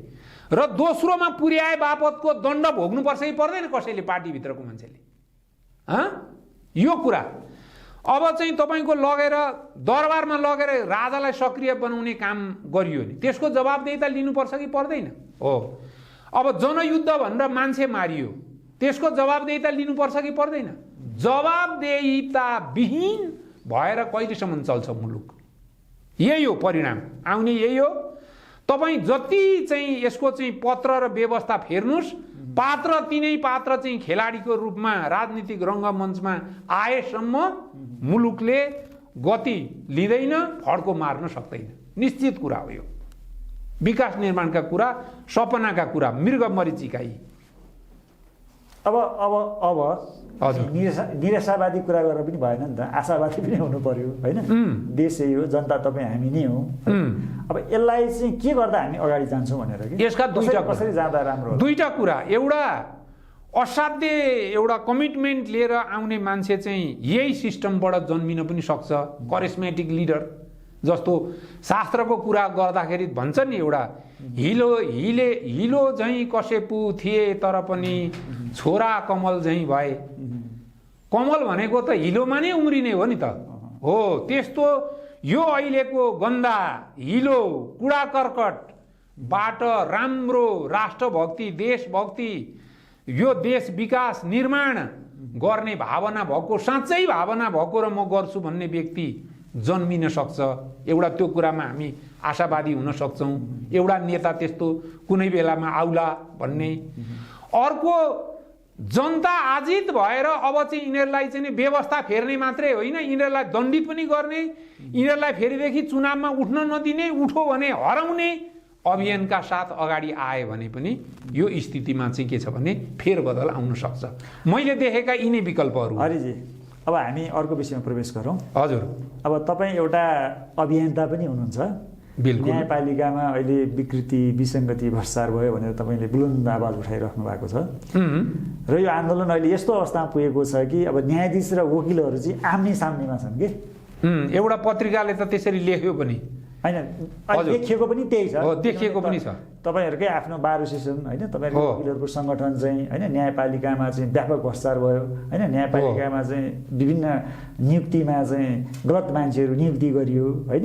र दोस्रोमा पुर्याए बापतको दण्ड भोग्नुपर्छ कि पर्दैन कसैले? पार्टीभित्रको मान्छेले। यो कुरा अब चाहिँ तपाईँको लगेर दरबारमा लगेर राजालाई सक्रिय बनाउने काम गरियो नि, त्यसको जवाबदेही त लिनुपर्छ कि पर्दैन? हो। अब जनयुद्ध भनेर मान्छे मारियो, त्यसको जवाबदेही त लिनुपर्छ कि पर्दैन? जवाबदेहिता विहीन भएर कहिलेसम्म चल्छ मुलुक? यही हो परिणाम आउने, यही हो। तपाईँ जति चाहिँ यसको चाहिँ पत्र र व्यवस्था फेर्नुहोस्, पात्र तिनै पात्र चाहिँ खेलाडीको रूपमा राजनीतिक रङ्गमञ्चमा आएसम्म मुलुकले गति लिँदैन, फड्को मार्न सक्दैन। निश्चित कुरा हो यो। विकास निर्माणका कुरा, सपनाका कुरा मृगमरीचिकाई। अब अब अब निराशावादी कुरा गरेर पनि भएन नि त, आशावादी पनि हुनु पर्यो होइन। देश यही हो, जनता तपाईँ हामी नै हौँ। अब यसलाई चाहिँ के गर्दा हामी अगाडि जान्छौँ भनेर कि यसका कसरी जाँदा राम्रो? दुईटा कुरा। एउटा असाध्य एउटा कमिटमेन्ट लिएर आउने मान्छे चाहिँ यही सिस्टमबाट जन्मिन पनि सक्छ। करिस्मेटिक लिडर जस्तो शास्त्रको कुरा गर्दाखेरि भन्छ नि, एउटा हिलो झैँ कसेपु थिए तर पनि छोरा कमल झैँ भए। कमल भनेको त हिलोमा नै उम्रिने हो नि त। हो, त्यस्तो यो अहिलेको गन्दा हिलो कुडा कर्कटबाट राम्रो राष्ट्रभक्ति, देशभक्ति, यो देश विकास निर्माण गर्ने भावना भएको, साँच्चै भावना भएको र म गर्छु भन्ने व्यक्ति जन्मिन सक्छ। एउटा त्यो कुरामा हामी आशावादी हुन सक्छौँ। एउटा नेता त्यस्तो कुनै बेलामा आउला भन्ने। अर्को, जनता आजित भएर अब चाहिँ यिनीहरूलाई चाहिँ व्यवस्था फेर्ने मात्रै होइन, यिनीहरूलाई दण्डित पनि गर्ने, यिनीहरूलाई फेरिदेखि चुनावमा उठ्न नदिने, उठो भने हराउने अभियानका साथ अगाडि आए भने पनि यो स्थितिमा चाहिँ के छ भने फेरबदल आउन सक्छ। मैले देखेका यिनै विकल्पहरू। हरिजी, अब हामी अर्को विषयमा प्रवेश गरौँ। हजुर। अब तपाईँ एउटा अभियन्ता पनि हुनुहुन्छ। बिल्कुल। न्यायपालिकामा अहिले विकृति, विसङ्गति, भ्रष्टाचार भयो भनेर तपाईँले बुलन्द आवाज उठाइराख्नु भएको छ र यो आन्दोलन अहिले यस्तो अवस्थामा पुगेको छ कि अब न्यायाधीश र वकिलहरू चाहिँ आम्ने सामनेमा छन् कि। एउटा पत्रिकाले त त्यसरी लेख्यो पनि होइन, देखिएको पनि त्यही छ। देखिएको पनि छ। तपाईँहरूकै आफ्नो बार एसोसिएसन होइन, तपाईँहरूको वकिलहरूको सङ्गठन चाहिँ होइन, न्यायपालिकामा चाहिँ व्यापक भ्रष्टाचार भयो होइन, न्यायपालिकामा चाहिँ विभिन्न नियुक्तिमा चाहिँ गलत मान्छेहरू नियुक्ति गरियो होइन,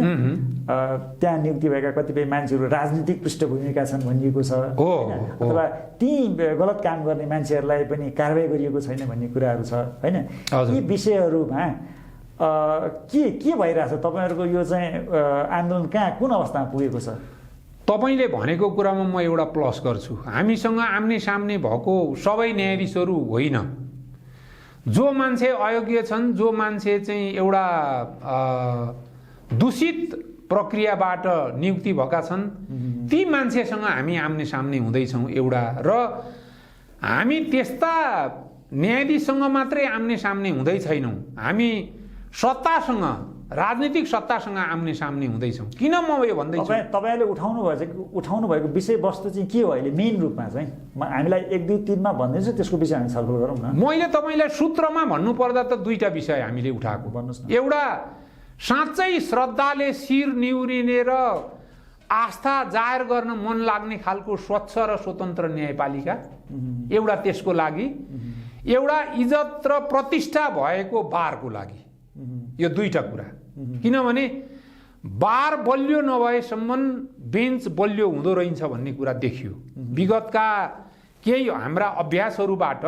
त्यहाँ नियुक्ति भएका कतिपय मान्छेहरू राजनीतिक पृष्ठभूमिका छन् भनिएको छ अथवा ती गलत काम गर्ने मान्छेहरूलाई पनि कारबाही गरिएको छैन भन्ने कुराहरू छ होइन। यी विषयहरूमा के भइरहेछ? तपाईँहरूको यो चाहिँ आन्दोलन कहाँ, कुन अवस्थामा पुगेको छ? तपाईँले भनेको कुरामा म एउटा प्लस गर्छु। हामीसँग आम्ने सामने भएको सबै न्यायाधीशहरू होइन। जो मान्छे अयोग्य छन्, जो मान्छे चाहिँ एउटा दूषित प्रक्रियाबाट नियुक्ति भएका छन्, ती मान्छेसँग हामी आम्ने सामने हुँदैछौँ एउटा। र हामी त्यस्ता न्यायाधीशसँग मात्रै आम्ने सामने हुँदै छैनौँ, हामी सत्तासँग, राजनीतिक सत्तासँग आम्ने सामने हुँदैछौँ। किन म यो भन्दैछु? तपाईँले उठाउनु भएको विषयवस्तु चाहिँ के हो अहिले मेन रूपमा चाहिँ? हामीलाई 1, 2, 3 मा भनिदिनुहोस्, त्यसको विषय हामी छलफल गरौँ न। मैले तपाईँलाई सूत्रमा भन्नुपर्दा त दुईटा विषय हामीले उठाएको। भन्नुहोस् न। एउटा, साँच्चै श्रद्धाले शिर निहुरिने र आस्था जाहेर गर्न मन लाग्ने खालको स्वच्छ र स्वतन्त्र न्यायपालिका एउटा, त्यसको लागि। एउटा, इज्जत र प्रतिष्ठा भएको बारको लागि। यो दुईटा कुरा। किनभने बार बलियो नभएसम्म बेन्च बलियो हुँदो रहेछ भन्ने कुरा देखियो। विगतका केही हाम्रा अभ्यासहरूबाट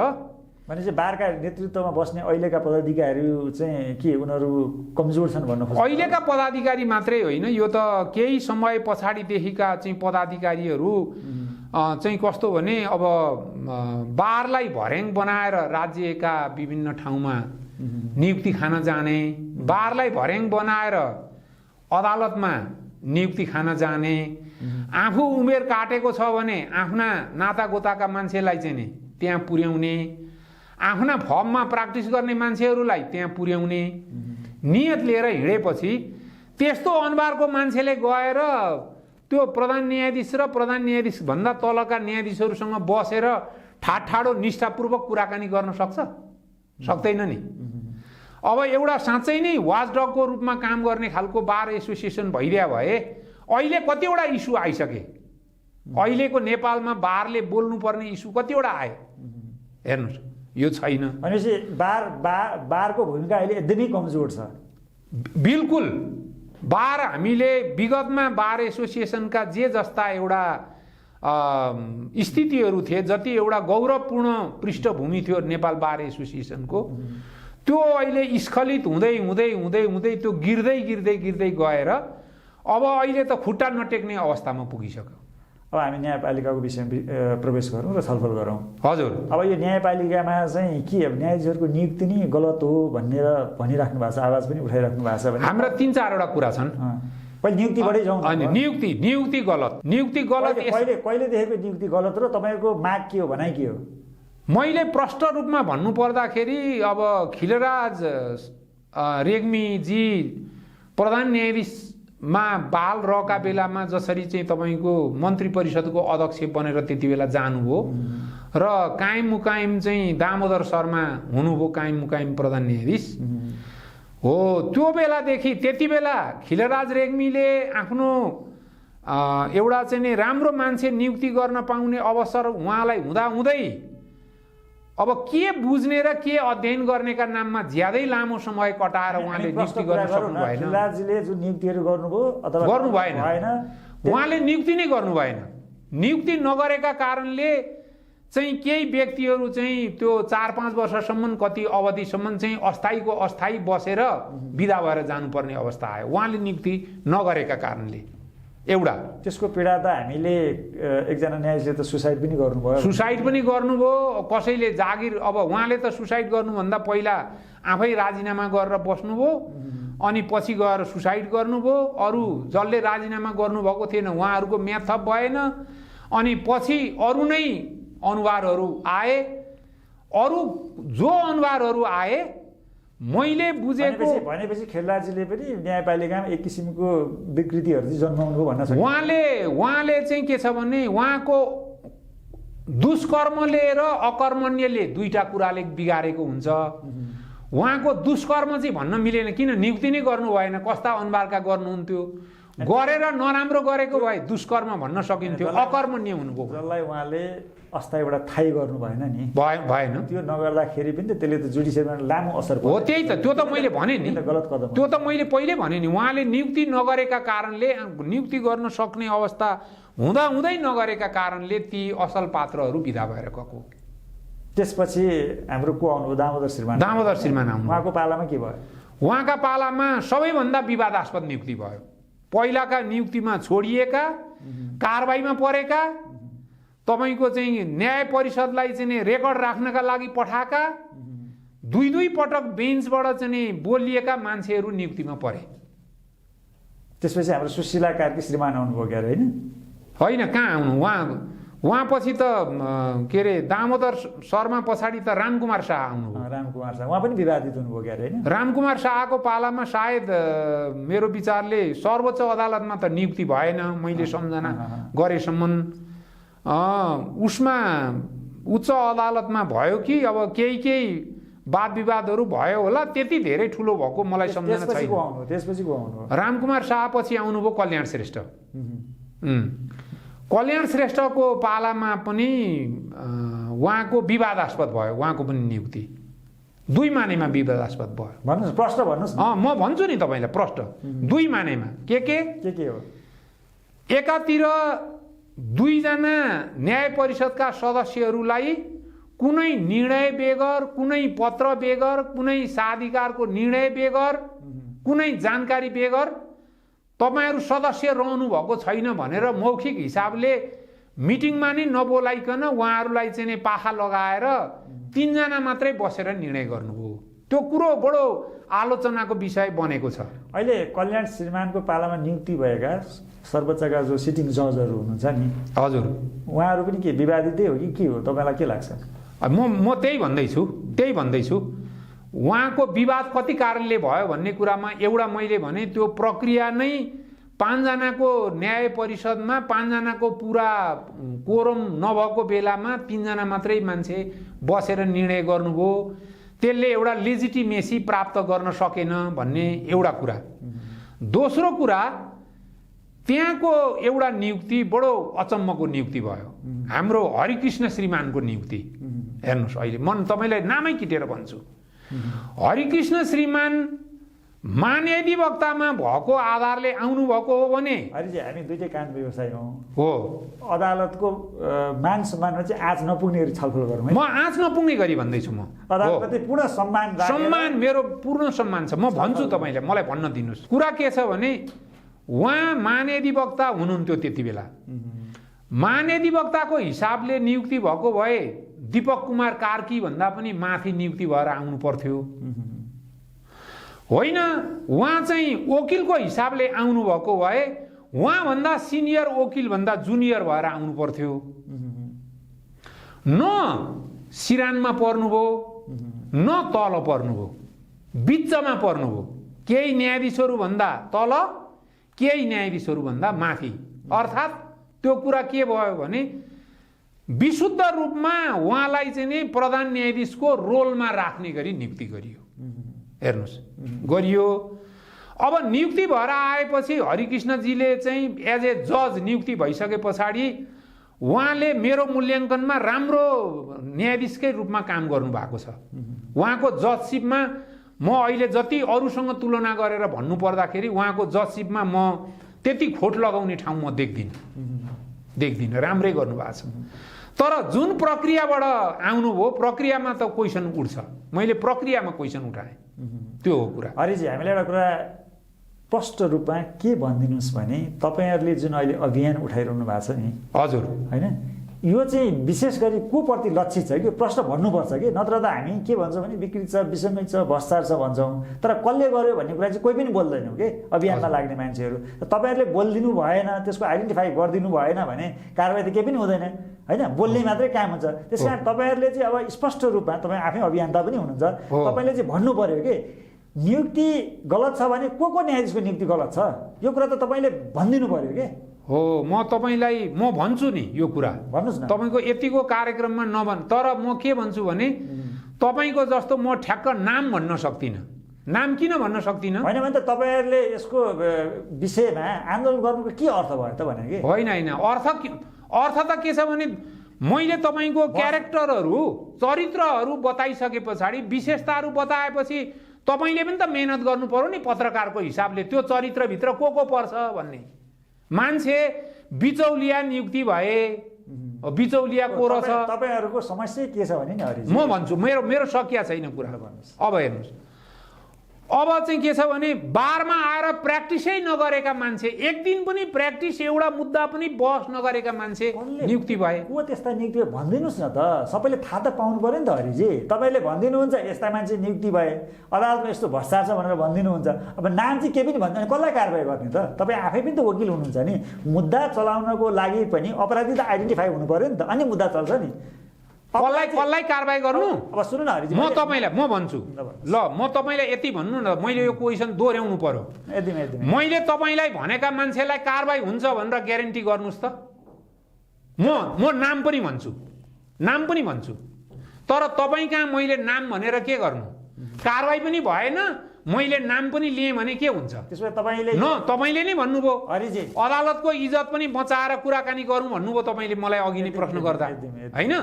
भनेपछि बारका नेतृत्वमा बस्ने अहिलेका पदाधिकारीहरू चाहिँ के उनीहरू कमजोर छन् भन्नु खोज्छ? अहिलेका पदाधिकारी मात्रै होइन, यो त केही समय पछाडिदेखिका चाहिँ पदाधिकारीहरू चाहिँ कस्तो भने अब बारलाई भर्याङ बनाएर राज्यका विभिन्न ठाउँमा नियुक्ति खान जाने, बारलाई भर्याङ बनाएर अदालतमा नियुक्ति खान जाने, आफू उमेर काटेको छ भने आफ्ना नातागोताका मान्छेलाई चाहिँ नि त्यहाँ पुर्याउने, आफ्ना फर्ममा प्र्याक्टिस गर्ने मान्छेहरूलाई त्यहाँ पुर्याउने नियत लिएर हिँडेपछि त्यस्तो अनुहारको मान्छेले गएर त्यो प्रधान न्यायाधीश र प्रधान न्यायाधीश भन्दा तलका न्यायाधीशहरूसँग बसेर ठाडो निष्ठापूर्वक कुराकानी गर्न सक्छ? सक्दैन नि। अब एउटा साँच्चै नै वाचडगको रूपमा काम गर्ने खालको बार एसोसिएसन भइदिया भए अहिले कतिवटा इस्यु आइसके। अहिलेको नेपालमा बारले बोल्नुपर्ने इस्यु कतिवटा आयो हेर्नुहोस्, यो छैन। भनेपछि बारको भूमिका अहिले एकदमै कमजोर छ। बिल्कुल। बार हामीले विगतमा बार एसोसिएसनका जे जस्ता एउटा स्थितिहरू थिए, जति एउटा गौरवपूर्ण पृष्ठभूमि थियो नेपाल बार एसोसिएसनको, त्यो अहिले स्खलित हुँदै हुँदै हुँदै हुँदै त्यो गिर्दै गएर अब अहिले त खुट्टा नटेक्ने अवस्थामा पुगिसक्यो। अब हामी न्यायपालिकाको विषयमा प्रवेश गरौँ र छलफल गरौँ। हजुर। अब यो न्यायपालिकामा चाहिँ के अब न्यायाधीशहरूको नियुक्ति नै गलत हो भनेर भनिराख्नु भएको छ, आवाज पनि उठाइराख्नु भएको छ भने हाम्रा 3-4वटा कुरा छन्। पहिले नियुक्तिबाटै जाउँ। नियुक्ति गलत। कहिले देखेको नियुक्ति गलत र तपाईँको माग के हो, भनाइ के हो? मैले प्रष्ट रूपमा भन्नुपर्दाखेरि अब खिलराज रेग्मीजी प्रधान न्यायाधीशमा बाल रहेका बेलामा जसरी चाहिँ तपाईँको मन्त्री परिषदको अध्यक्ष बनेर त्यति बेला जानुभयो र कायम मुकायम चाहिँ दामोदर शर्मा हुनुभयो कायम मुकायम प्रधान न्यायाधीश हो, त्यो बेलादेखि त्यति बेला खिलराज रेग्मीले आफ्नो एउटा चाहिँ राम्रो मान्छे नियुक्ति गर्न पाउने अवसर उहाँलाई हुँदाहुँदै अब के बुझ्ने र के अध्ययन गर्नेका नाममा ज्यादै लामो समय कटाएर उहाँले नियुक्ति गर्न सक्नु भएन। खिलराजले जुन नियुक्तिहरू गर्नुभयो अथवा गर्नु भएन, उहाँले नियुक्ति नै गर्नु भएन। नियुक्ति नगरेका कारणले चाहिँ केही व्यक्तिहरू चाहिँ त्यो 4-5 वर्षसम्म कति अवधिसम्म चाहिँ अस्थायी बसेर बिदा भएर जानुपर्ने अवस्था आयो उहाँले नियुक्ति नगरेका कारणले। एउटा त्यसको पीडा त हामीले एकजना न्यायाधीशले त सुसाइड पनि गर्नुभयो। कसैले जागिर, अब उहाँले त सुसाइड गर्नुभन्दा पहिला आफै राजीनामा गरेर बस्नुभयो, अनि पछि गएर सुसाइड गर्नुभयो। अरू जसले राजीनामा गर्नुभएको थिएन उहाँहरूको म्याद थप भएन, अनि पछि अरू नै अनुहारहरू आए। अरू जो अनुहारहरू आए मैले बुझेको भनेपछि खिलराजले पनि न्यायपालिकामा एक किसिमको विकृतिहरू चाहिँ जन्माउनु भन्न सक्छ। उहाँले चाहिँ के छ भने उहाँको दुष्कर्मले र अकर्मण्यले दुईटा कुराले बिगारेको हुन्छ। उहाँको दुष्कर्म चाहिँ भन्न मिलेन, किन नियुक्ति नै गर्नु भएन, कस्ता अनुहारका गर्नुहुन्थ्यो, गरेर नराम्रो गरेको भए दुष्कर्म भन्न सकिन्थ्यो, अकर्मण्य हुनुभयो। जसलाई उहाँले अस्थायीबाट थाहै गर्नु भएन नि, भएन त्यो नगर्दाखेरि पनि त त्यसले त जुडिसियरीमा लामो असर हो। त्यही त, त्यो त मैले भने नि, गलत कदम, त्यो त मैले पहिले भने नि। उहाँले नियुक्ति नगरेका कारणले, नियुक्ति गर्न सक्ने अवस्था हुँदै नगरेका कारणले ती असल पात्रहरू विदा भएर गएको। त्यसपछि हाम्रो को आउनुभयो? दामोदर श्रीमान आउनु। उहाँको पालामा के भयो? उहाँका पालामा सबैभन्दा विवादास्पद नियुक्ति भयो। पहिलाका नियुक्तिमा छोडिएका, कारबाहीमा परेका, तपाईको चाहिँ न्याय परिषदलाई चाहिँ रेकर्ड राख्नका लागि पठाएका, दुई पटक बेन्चबाट चाहिँ बोलिएका मान्छेहरू नियुक्तिमा परे। त्यसपछि हाम्रो सुशीला कार्की श्रीमान आउनुभयो क्या, होइन कहाँ आउनु, उहाँ पछि त के अरे दामोदर शर्मा पछाडि त रामकुमार शाह आउनुभयो। रामकुमार शाह उहाँ पनि विवादित हुनुभयो क्या, होइन? रामकुमार शाहको पालामा सायद मेरो विचारले सर्वोच्च अदालतमा त नियुक्ति भएन मैले सम्झना गरेसम्म। उसमा उच्च अदालतमा भयो कि अब केही वाद विवादहरू भयो होला, त्यति धेरै ठुलो भएको मलाई सम्झना छैन। त्यसपछि को आउनुभयो? रामकुमार शाह पछि आउनुभयो कल्याण श्रेष्ठ। कल्याण श्रेष्ठको पालामा पनि उहाँको विवादास्पद भयो, उहाँको पनि नियुक्ति दुई मानेमा विवादास्पद भयो। भन्नुहोस्, प्रश्न भन्नुहोस्। म भन्छु नि तपाईँलाई प्रश्न। दुई मानेमा के हो? एकातिर 2 जना न्याय परिषदका सदस्यहरूलाई कुनै निर्णय बेगर, कुनै पत्र बेगर, कुनै साधिकारको निर्णय बेगर, कुनै जानकारी बेगर तपाईहरु सदस्य रहनु भएको छैन भनेर मौखिक हिसाबले मिटिङमा नै नबोलाइकन उहाँहरूलाई चाहिँ नि पाखा लगाएर 3 जना मात्रै बसेर निर्णय गर्नुभयो। त्यो कुरो बडो आलोचनाको विषय बनेको छ। अहिले कल्याण श्रीमानको पालामा नियुक्ति भएका सर्वोच्चका जो सिटिङ जजहरू हुनुहुन्छ नि, हजुर, उहाँहरू पनि के विवादितै हो कि के हो, तपाईँलाई के लाग्छ? म त्यही भन्दैछु उहाँको विवाद कति कारणले भयो भन्ने कुरामा एउटा मैले भने त्यो प्रक्रिया नै 5 जनाको न्याय परिषदमा 5 जनाको पुरा कोरम नभएको बेलामा 3 जना मात्रै मान्छे बसेर निर्णय गर्नुभयो, त्यसले एउटा लेजिटिमेसी प्राप्त गर्न सकेन भन्ने एउटा कुरा। दोस्रो कुरा, त्यहाँको एउटा नियुक्ति बडो अचम्मको नियुक्ति भयो, हाम्रो हरिकृष्ण श्रीमानको नियुक्ति। हेर्नुहोस्, अहिले म तपाईलाई नामै किटेर भन्छु, हरिकृष्ण श्रीमान महान्यायाधिवक्तामा भएको आधारले आउनु भएको हो भने हरिजी हामी दुईटै कान व्यवसाय हो, अदालतको मान सम्मानमा चाहिँ आँच नपुग्ने गरी छलफल गरौँ। म आँच नपुग्ने गरी भन्दैछु। म अदालतप्रति पूर्ण सम्मान, मेरो पूर्ण सम्मान छ। म भन्छु तपाईलाई, मलाई भन्न दिनुहोस्। कुरा के छ भने उहाँ महान्यायाधिवक्ता हुनुहुन्थ्यो त्यति बेला। महान्यायाधिवक्ताको हिसाबले नियुक्ति भएको भए दीपक कुमार कार्की भन्दा पनि माथि नियुक्ति भएर आउनु पर्थ्यो, होइन? उहाँ चाहिँ वकिलको हिसाबले आउनु भएको भए उहाँभन्दा सिनियर वकिल भन्दा जुनियर भएर आउनु पर्थ्यो। न सिरानमा पर्नुभयो, न तल पर्नुभयो, बिचमा पर्नुभयो, केही न्यायाधीशहरू भन्दा तल, केही न्यायाधीशहरू भन्दा माथि। अर्थात् त्यो कुरा के भयो भने विशुद्ध रूपमा उहाँलाई चाहिँ नि प्रधान न्यायाधीशको रोलमा राख्ने गरी नियुक्ति गरियो। हेर्नुहोस्, गरियो। अब नियुक्ति भएर आएपछि हरिकृष्णजीले चाहिँ एज ए जज नियुक्ति भइसके पछाडि उहाँले मेरो मूल्याङ्कनमा राम्रो न्यायाधीशकै रूपमा काम गर्नु भएको छ। उहाँको जजसिपमा म अहिले जति अरूसँग तुलना गरेर भन्नु पर्दाखेरि उहाँको जजसिपमा म त्यति खोट लगाउने ठाउँ म देख्दिनँ, राम्रै गर्नुभएको छ। तर जुन प्रक्रियाबाट आउनुभयो, प्रक्रियामा त क्वेसन उठ्छ। मैले प्रक्रियामा क्वेसन उठाएँ, त्यो हो कुरा। हरिजी, हामीलाई एउटा कुरा स्पष्ट रूपमा के भनिदिनुहोस् भने तपाईँहरूले जुन अहिले अभियान उठाइरहनु भएको छ नि, हजुर, होइन, यो चाहिँ विशेष गरी को प्रति लक्षित छ कि प्रश्न भन्नुपर्छ कि, नत्र त हामी के भन्छौँ भने विकृत छ, विसङ्गत छ, भ्रष्टाचार छ भन्छौँ, तर कसले गर्यो भन्ने कुरा चाहिँ कोही पनि बोल्दैनौँ कि अभियानमा लाग्ने मान्छेहरू। तपाईँहरूले बोलिदिनु भएन, त्यसको आइडेन्टिफाई गरिदिनु भएन भने कारवाही त केही पनि हुँदैन, होइन? बोल्ने मात्रै काम हुन्छ। त्यस कारण तपाईँहरूले चाहिँ अब स्पष्ट रूपमा, तपाईँ आफै अभियन्ता पनि हुनुहुन्छ, तपाईँले चाहिँ भन्नु पर्यो कि नियुक्ति गलत छ भने को न्यायाधीशको नियुक्ति गलत छ, यो कुरा त तपाईँले भनिदिनु पर्यो कि। हो, म तपाईँलाई म भन्छु नि यो कुरा, भन्नुहोस् न। तपाईँको यतिको कार्यक्रममा नभन्, तर म के भन्छु भने तपाईँको जस्तो म ठ्याक्क नाम भन्न सक्दिनँ। नाम किन भन्न सक्दिनँ? होइन भने त तपाईँहरूले यसको विषयमा आन्दोलन गर्नुको के अर्थ भयो त भने कि? होइन, अर्थ त के छ भने मैले तपाईँको क्यारेक्टरहरू, चरित्रहरू बताइसके पछाडि, विशेषताहरू बताएपछि तपाईँले पनि त मेहनत गर्नु पर्यो नि पत्रकारको हिसाबले, त्यो चरित्रभित्र को पर्छ भन्ने। मान्छे बिचौलिया नियुक्ति भए, बिचौलिया को रहेछ? तपाईँहरूको समस्या के छ भने नि हरिजी, म भन्छु, मेरो सकिया छैन कुरा। अब हेर्नुहोस्, अब चाहिँ के छ भने बारमा आएर प्र्याक्टिसै नगरेका मान्छे, एक दिन पनि प्र्याक्टिस एउटा मुद्दा पनि बहस नगरेका मान्छे नियुक्ति भए। को त्यस्ता नियुक्ति भनिदिनुहोस् न त, सबैले थाहा त पाउनु पर्यो नि त हरिजी। तपाईँले भनिदिनुहुन्छ यस्ता मान्छे नियुक्ति भए, अदालतमा यस्तो भ्रष्टाचार छ भनेर भनिदिनुहुन्छ, अब नाम चाहिँ केही पनि भन्दैन, कसलाई कारवाही गर्ने त? तपाईँ आफै पनि त वकिल हुनुहुन्छ नि, मुद्दा चलाउनको लागि पनि अपराधी त आइडेन्टिफाई हुनु पर्यो नि त, अनि मुद्दा चल्छ नि। कसलाई कारवाही गर्नु? अब सुन्नु न हरिजी, म तपाईँलाई म भन्छु ल, म तपाईँलाई यति भन्नु न, मैले यो क्वेसन दोहोऱ्याउनु पर्यो। मैले तपाईँलाई भनेका मान्छेलाई कारवाही हुन्छ भनेर ग्यारेन्टी गर्नुहोस् त। म नाम पनि भन्छु, तर तपाईँ कहाँ मैले नाम भनेर के गर्नु? कारवाही पनि भएन, मैले नाम पनि लिएँ भने के हुन्छ? त्यसो भए तपाईँले तपाईँले नै भन्नुभयो हरिजी अदालतको इज्जत पनि बचाएर कुराकानी गरौँ भन्नुभयो तपाईँले मलाई अघि नै प्रश्न गर्दा, होइन?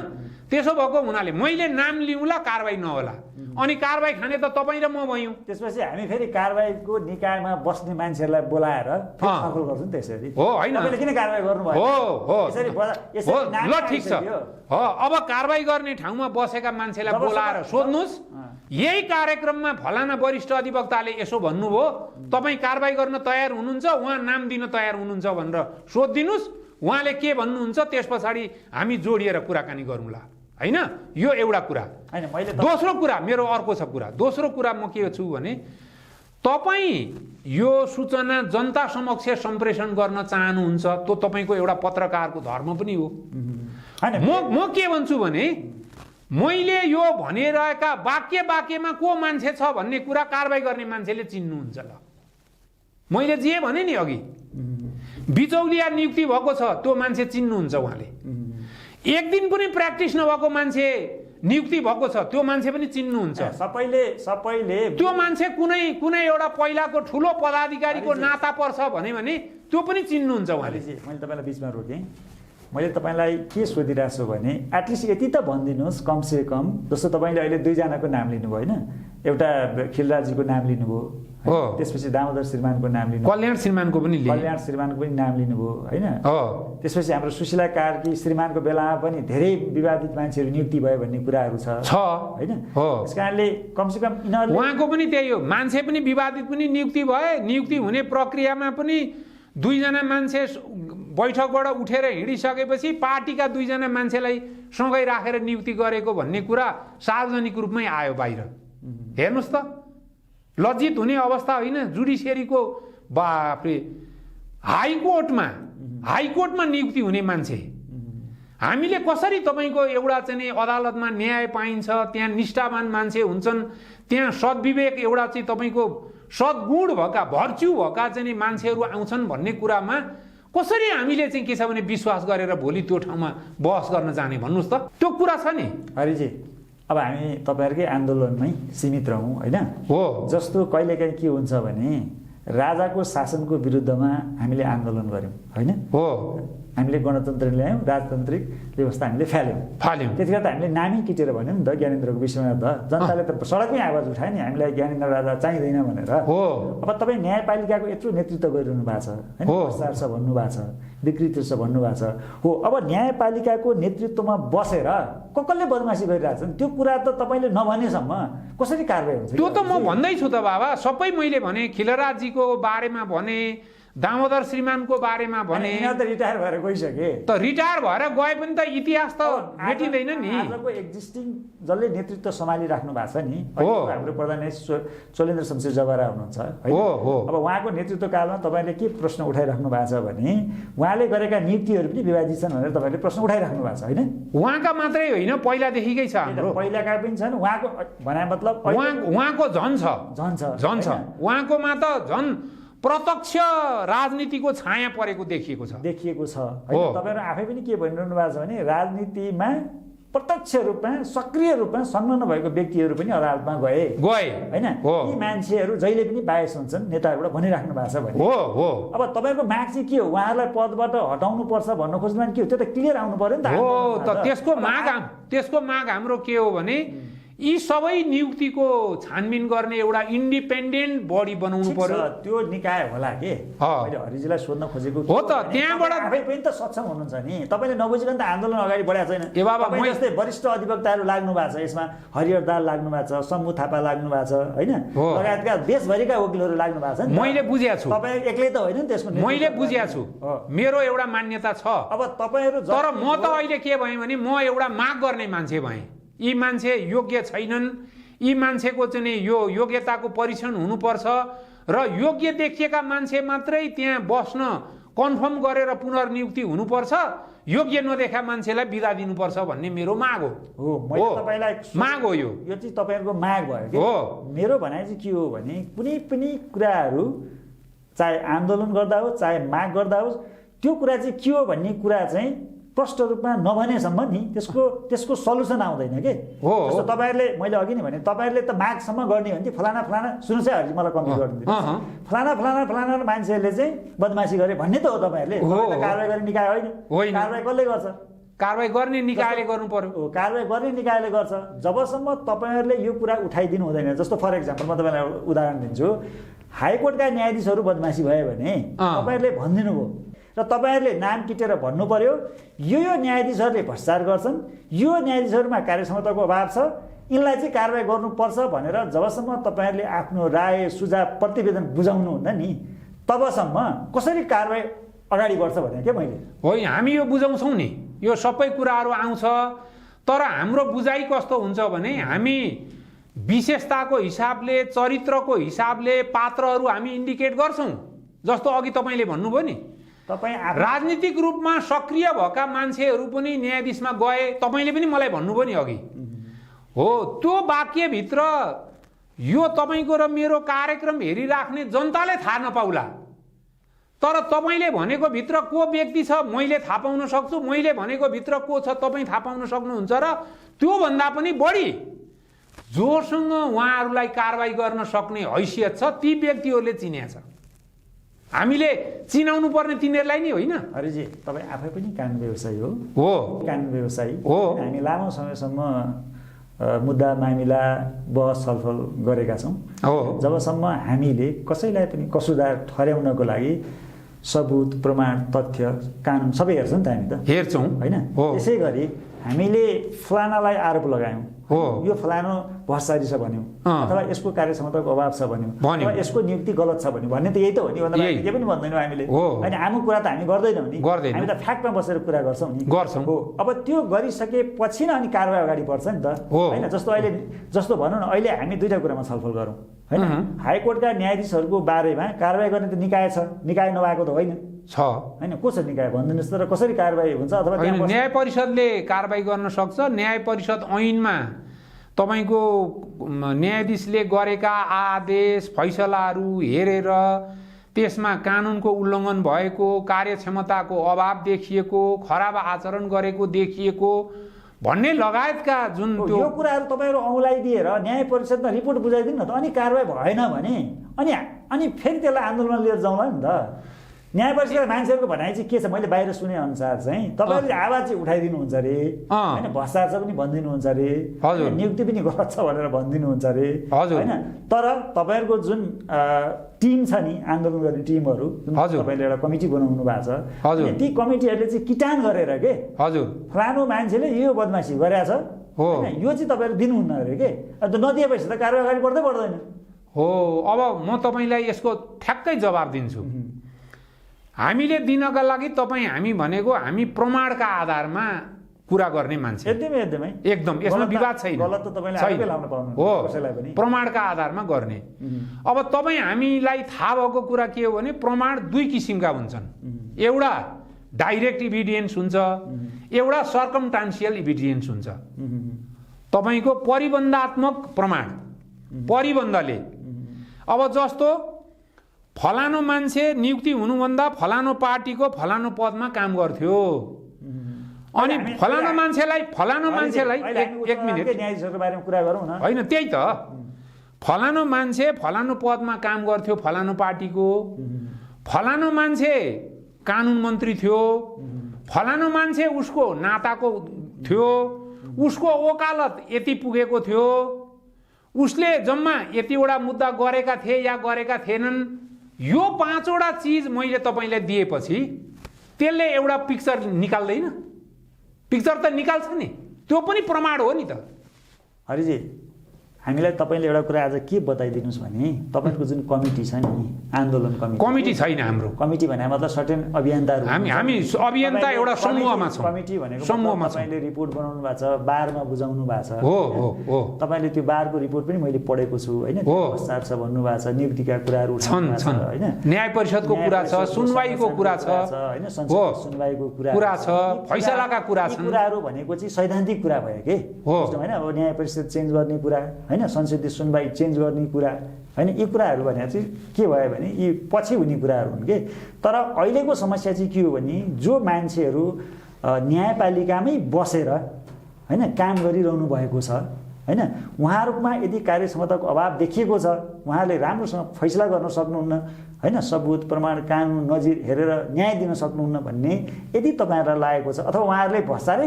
त्यसो भएको हुनाले मैले नाम लिउँला, कारबाही नहोला, अनि कारबाही खाने त तपाईँ र म भयौँ। त्यसपछि हामी फेरि कारबाहीको निकायमा बस्ने मान्छेहरूलाई बोलाएर छलफल गर्छौँ त्यसरी, हो होइन? तपाईँले किन कारबाही गर्नुभयो? हो, ल ठिक छ। हो, अब कारबाही गर्ने ठाउँमा बसेका मान्छेलाई बोलाएर सोध्नुहोस्, यही कार्यक्रममा फलाना वरिष्ठ अधिवक्ताले यसो भन्नुभयो, तपाईँ कारबाही गर्न तयार हुनुहुन्छ, उहाँ नाम दिन तयार हुनुहुन्छ भनेर सोधिदिनुहोस्, उहाँले के भन्नुहुन्छ, त्यस पछाडि हामी जोडिएर कुराकानी गरौँला, होइन? यो एउटा कुरा। दोस्रो कुरा मेरो अर्को छ कुरा। दोस्रो कुरा म के छु भने तपाईँ यो सूचना जनता समक्ष सम्प्रेषण गर्न चाहनुहुन्छ, त्यो तपाईँको एउटा पत्रकारको धर्म पनि हो। म के भन्छु भने मैले यो भनिरहेका वाक्यमा को मान्छे छ भन्ने कुरा कारबाही गर्ने मान्छेले चिन्नुहुन्छ। ल मैले जे भने नि अघि, बिचौलिया नियुक्ति भएको छ त्यो मान्छे चिन्नुहुन्छ उहाँले। एक दिन पनि प्र्याक्टिस नभएको मान्छे नियुक्ति भएको छ त्यो मान्छे पनि चिन्नुहुन्छ। सबैले त्यो मान्छे कुनै एउटा पहिलाको ठुलो पदाधिकारीको नाता पर्छ भने त्यो पनि चिन्नुहुन्छ उहाँले। मैले तपाईँलाई बिचमा रोकेँ। मैले तपाईँलाई के सोधिरहेको छु भने एटलिस्ट यति त भनिदिनुहोस् कमसे कम, जस्तो तपाईँले अहिले दुईजनाको नाम लिनुभयो, होइन? एउटा खिलराजीको नाम लिनुभयो, त्यसपछि दामोदर श्रीमानको नाम लिनुभयो, कल्याण श्रीमानको पनि नाम लिनुभयो, होइन? त्यसपछि हाम्रो सुशीला कार्की श्रीमानको बेलामा पनि धेरै विवादित मान्छेहरू नियुक्ति भयो भन्ने कुराहरू छ, होइन? त्यस कारणले कमसेकम यिनीहरूले उहाँको पनि त्यही हो, मान्छे पनि विवादित पनि नियुक्ति भए, नियुक्ति हुने प्रक्रियामा पनि दुईजना मान्छे बैठकबाट उठेर हिँडिसकेपछि पार्टीका दुईजना मान्छेलाई सँगै राखेर नियुक्ति गरेको भन्ने कुरा सार्वजनिक रूपमै आयो बाहिर। हेर्नुहोस् त, लज्जित हुने अवस्था होइन? जुडिसियरीको बाफ्रे हाइकोर्टमा नियुक्ति हुने मान्छे, हामीले कसरी तपाईँको एउटा चाहिँ अदालतमा न्याय पाइन्छ, त्यहाँ निष्ठावान मान्छे हुन्छन्, त्यहाँ सद्विवेक एउटा चाहिँ तपाईँको सद्गुण भएका भर्च्यु भएका चाहिँ मान्छेहरू आउँछन् भन्ने कुरामा कसरी हामीले चाहिँ के छ भने विश्वास गरेर भोलि त्यो ठाउँमा बहस गर्न जाने भन्नुहोस् त? त्यो कुरा छ नि हरिजी। अब हामी तपाईँहरूकै आन्दोलनमै सीमित रहौँ, होइन? हो, जस्तो कहिलेकाहीँ के हुन्छ भने राजाको शासनको विरुद्धमा हामीले आन्दोलन गऱ्यौँ, होइन? हो, हामीले गणतन्त्र ल्यायौँ, राजतान्त्रिक व्यवस्था हामीले फाल्यौँ। त्यतिखेर त हामीले नामै किटेर भन्यौँ नि त ज्ञानेन्द्रको विषयमा, त जनताले त सडकमै आवाज उठायो नि हामीलाई ज्ञानेन्द्र राजा चाहिँदैन भनेर। अब तपाईँ न्यायपालिकाको यत्रो नेतृत्व गरिरहनु भएको छ, होइन? भ्रष्टाचार छ भन्नुभएको छ, विकृति छ भन्नुभएको छ। हो, अब न्यायपालिकाको नेतृत्वमा बसेर कसले बदमासी गरिरहेछन् त्यो कुरा त तपाईँले नभनेसम्म कसरी कारबाही हुन्छ? त्यो त म भन्दैछु त बाबा, सबै मैले भने, खिलराजीको बारेमा भने, दामोदर श्रीमानको बारेमा भने। त रिटायर भएर गइसके, त रिटायर भएर गए पनि त इतिहास त मेटिँदैन नि। आजको एक्जिस्टिङ जसले नेतृत्व सम्हालिराख्नु भएको छ नि, हाम्रो प्रधानमन्त्री चोलेन्द्र शमशेर जवारा हुनुहुन्छ, अब उहाँको नेतृत्व कालमा तपाईँले के प्रश्न उठाइराख्नु भएको छ भने उहाँले गरेका नीतिहरू पनि विवादित छन् भनेर तपाईँले प्रश्न उठाइराख्नु भएको छ, होइन? उहाँका मात्रै होइन, पहिलादेखिकै छ, हाम्रो पहिलाका पनि छन्। उहाँको भने मतलब उहाँको झन् छ, उहाँकोमा त झन् प्रत्यक्ष राजनीतिको छाया परेको देखिएको छ। तपाईँहरू आफै पनि के भनिरहनु भएको छ भने राजनीतिमा प्रत्यक्ष रूपमा सक्रिय रूपमा संलग्न भएको व्यक्तिहरू पनि अदालतमा गए, होइन? यी मान्छेहरू जहिले पनि बायस हुन्छन् नेताहरूबाट भनिराख्नु भएको छ भने। अब तपाईँको माग चाहिँ के हो? उहाँहरूलाई पदबाट हटाउनु पर्छ भन्न खोज्नु के हो? त्यो त क्लियर आउनु पर्यो नि त। त्यसको माग हाम्रो के हो भने यी सबै नियुक्तिको छानबिन गर्ने एउटा इन्डिपेन्डेन्ट बडी बनाउनु पर्यो। त्यो निकाय होला के? मैले हरिजीलाई सोध्न खोजेको हो त, त्यहाँबाट आफै पनि त सक्षम हुनुहुन्छ नि। तपाईँले नबुझिकन त आन्दोलन अगाडि बढाएको छैन। जस्तै वरिष्ठ अधिवक्ताहरू लाग्नु भएको छ, यसमा हरिहर दाल लाग्नु भएको छ, शम्भु थापा लाग्नु भएको छ, होइन? लगायतका देशभरिका वकिलहरू लाग्नु भएको छ। मैले बुझेको छु, तपाईँ एक्लै त होइन नि त्यसमा। मैले बुझेको छु, मेरो एउटा मान्यता छ। अब तपाईँहरू तर म त अहिले के भएँ भने म एउटा माग गर्ने मान्छे भएँ। यी मान्छे योग्य छैनन्, यी मान्छेको चाहिँ यो योग्यताको परीक्षण हुनुपर्छ र योग्य देखिएका मान्छे मात्रै त्यहाँ बस्न कन्फर्म गरेर पुनर्नियुक्ति हुनुपर्छ, योग्य नदेखा मान्छेलाई बिदा दिनुपर्छ भन्ने मेरो माग हो। मैले तपाईँलाई माग हो, यो चाहिँ तपाईँहरूको माग भयो हो। मेरो भनाइ चाहिँ के हो भने कुनै पनि कुराहरू चाहे आन्दोलन गर्दा होस् चाहे माग गर्दा होस् त्यो कुरा चाहिँ के हो भन्ने कुरा चाहिँ प्रष्ट रूपमा नभनेसम्म नि त्यसको सल्युसन आउँदैन के। जस्तो तपाईँहरूले मैले अघि नै भने तपाईँहरूले त मागसम्म गर्ने हो नि फलाना सुन्नुहोस् है हजुर मलाई कम्प्लिट गरिदिनु फलाना मान्छेहरूले चाहिँ बदमासी गरे भन्ने त हो तपाईँहरूले कारवाही गर्ने निकाय होइन कारवाही कसले गर्छ कारवाही गर्ने निकायले गर्नु पर्यो कारवाही गर्ने निकायले गर्छ जबसम्म तपाईँहरूले यो कुरा उठाइदिनु हुँदैन। जस्तो फर इक्जाम्पल म तपाईँलाई उदाहरण दिन्छु हाइकोर्टका न्यायाधीशहरू बदमासी भयो भने तपाईँहरूले भनिदिनु भयो र तपाईँहरूले नाम किटेर भन्नु पर्यो यो न्यायाधीशहरूले भ्रष्टाचार गर्छन् यो न्यायाधीशहरूमा कार्यक्षमताको अभाव छ यिनलाई चाहिँ कारवाही गर्नुपर्छ भनेर जबसम्म तपाईँहरूले आफ्नो राय सुझाव प्रतिवेदन बुझाउनुहुन्न नि तबसम्म कसरी कारवाही अगाडि बढ्छ भने के मैले होइन हामी यो बुझाउँछौँ नि यो सबै कुराहरू आउँछ तर हाम्रो बुझाइ कस्तो हुन्छ भने हामी विशेषताको हिसाबले चरित्रको हिसाबले पात्रहरू हामी इन्डिकेट गर्छौँ। जस्तो अघि तपाईँले भन्नुभयो नि तपाईँ राजनीतिक रूपमा सक्रिय भएका मान्छेहरू पनि न्यायाधीशमा गए तपाईँले पनि मलाई भन्नुभयो नि अघि हो त्यो वाक्यभित्र यो तपाईँको र मेरो कार्यक्रम हेरिराख्ने जनताले थाहा नपाउला तर तपाईँले भनेको भित्र को व्यक्ति छ मैले थाहा पाउन सक्छु मैले भनेको भित्र को छ तपाईँ थाहा पाउन सक्नुहुन्छ र त्योभन्दा पनि बढी जोसँग उहाँहरूलाई कारवाही गर्न सक्ने हैसियत छ ती व्यक्तिहरूले चिन्या छ हामीले चिनाउनु पर्ने तिनीहरूलाई नि होइन। हरिजी तपाईँ आफै पनि कानुन व्यवसायी हो कानुन व्यवसायी हो हामी लामो समयसम्म मुद्दा मामिला बहस छलफल गरेका छौँ जबसम्म हामीले कसैलाई पनि कसुरदार ठहर्याउनको लागि सबुत प्रमाण तथ्य कानुन सबै हेर्छौँ नि त हामी त हेर्छौँ होइन। त्यसै गरी हामीले फलानालाई आरोप लगायौँ यो फलानो भ्रष्टाचारी छ भन्यौँ अथवा यसको कार्यक्षमताको अभाव छ भन्यौँ अथवा यसको नियुक्ति गलत छ भन्यौँ भन्ने त यही त हो नि भन्दा के पनि भन्दैनौँ हामीले होइन हाम्रो कुरा त हामी गर्दैनौँ नि हामी त फ्याक्टमा बसेर कुरा गर्छौँ नि गर्छौँ अब त्यो गरिसकेपछि नै अनि कारवाही अगाडि बढ्छ नि त होइन। जस्तो भनौँ न अहिले हामी दुईवटा कुरामा छलफल गरौँ होइन हाइकोर्टका न्यायाधीशहरूको बारेमा कारवाही गर्ने त निकाय छ निकाय नभएको त होइन छ होइन को छ निकाय भनिदिनुहोस् त र कसरी कारवाही हुन्छ अथवा न्याय परिषदले कारवाही गर्न सक्छ। न्याय परिषद ऐनमा तपाईँको न्यायाधीशले गरेका आदेश फैसलाहरू हेरेर त्यसमा कानुनको उल्लङ्घन भएको कार्यक्षमताको अभाव देखिएको खराब आचरण गरेको देखिएको भन्ने लगायतका जुन यो कुराहरू तपाईँहरू औँलाइदिएर न्याय परिषदमा रिपोर्ट बुझाइदिनु न त अनि कारवाही भएन भने अनि फेरि त्यसलाई आन्दोलनमा लिएर जाउँला नि त। न्याय परिषदका मान्छेहरूको भनाइ चाहिँ के छ मैले बाहिर सुने अनुसार चाहिँ तपाईँहरूले आवाज चाहिँ उठाइदिनुहुन्छ अरे होइन भ्रष्टाचार छ पनि भनिदिनुहुन्छ अरे नियुक्ति पनि गलत छ भनेर भनिदिनुहुन्छ अरे होइन। तर तपाईँहरूको जुन टिम छ नि आन्दोलन गर्ने टिमहरू तपाईँले एउटा कमिटी बनाउनु भएको छ ती कमिटीहरूले चाहिँ किटान गरेर के हजुर फलानु मान्छेले यो बदमासी गरेछ होइन यो चाहिँ तपाईँहरू दिनुहुन्न अरे के अन्त नदिएपछि त कारवाही अगाडि बढ्दै बढ्दैन हो। अब म तपाईँलाई यसको ठ्याक्कै जवाब दिन्छु। हामीले दिनका लागि तपाईँ हामी भनेको हामी प्रमाणका आधारमा कुरा गर्ने मान्छे एकदम यसमा विवाद छैन हो प्रमाणका आधारमा गर्ने। अब तपाईँ हामीलाई थाहा भएको कुरा के हो भने प्रमाण दुई किसिमका हुन्छन् एउटा डाइरेक्ट इभिडेन्स हुन्छ एउटा सर्कमस्टान्सियल इभिडेन्स हुन्छ। तपाईँको परिबन्धात्मक प्रमाण परिबन्धले अब जस्तो फलानो मान्छे नियुक्ति हुनुभन्दा फलानो पार्टीको फलानो पदमा काम गर्थ्यो अनि फलानो मान्छेलाई एक मिनेट न्यायाधीशको बारेमा कुरा गरौँ न होइन त्यही त फलानो मान्छे फलानो पदमा काम गर्थ्यो फलानो पार्टीको फलानो मान्छे कानुन मन्त्री थियो फलानो मान्छे उसको नाताको थियो उसको वकालत यति पुगेको थियो उसले जम्मा यतिवटा मुद्दा गरेका थिए या गरेका थिएनन् यो पाँचवटा चिज मैले तपाईँलाई दिएपछि त्यसले एउटा पिक्चर निकाल्दैन पिक्चर त निकाल्छ नि त्यो पनि प्रमाण हो नि त। हरिजी हामीलाई तपाईँले एउटा कुरा आज के बताइदिनुहोस् भने तपाईँको जुन कमिटी छ नि आन्दोलन कमिटी छैन हाम्रो कमिटी भने मतलब सर्टेन अभियन्ताहरू हामी अभियन्ता एउटा समूहमा छौँ कमिटी भनेको समूहमा तपाईँले रिपोर्ट बनाउनु भएको छ बारमा बुझाउनु भएको छ हो तपाईँले त्यो बारको रिपोर्ट पनि मैले पढेको छु होइन भ्रष्टाचार छ भन्नुभएको छ नियुक्तिका कुराहरू छन् होइन न्याय परिषदको कुरा छ सुनवाईको कुरा छ होइन सुनवाईको कुरा छ फैसलाका कुरा छन् कुराहरू भनेको चाहिँ सैद्धान्तिक कुरा भयो के होइन अब न्याय परिषद चेन्ज गर्ने कुरा होइन संसदीय सुनवाई चेन्ज गर्ने कुरा होइन यी कुराहरू भने चाहिँ के भयो भने यी पछि हुने कुराहरू हुन् कि तर अहिलेको समस्या चाहिँ के हो भने जो मान्छेहरू न्यायपालिकामै बसेर हैन काम गरिरहनु भएको छ हैन। उहाँहरूमा यदि कार्यक्षमताको अभाव देखिएको छ, उहाँहरूले राम्रोसँग फैसला गर्न सक्नुहुन्न हैन, सबुत प्रमाण कानुन नजिर हेरेर न्याय दिन सक्नुहुन्न भन्ने यदि तपाईँहरूलाई लागेको छ, अथवा उहाँहरूले भ्रष्टाचारै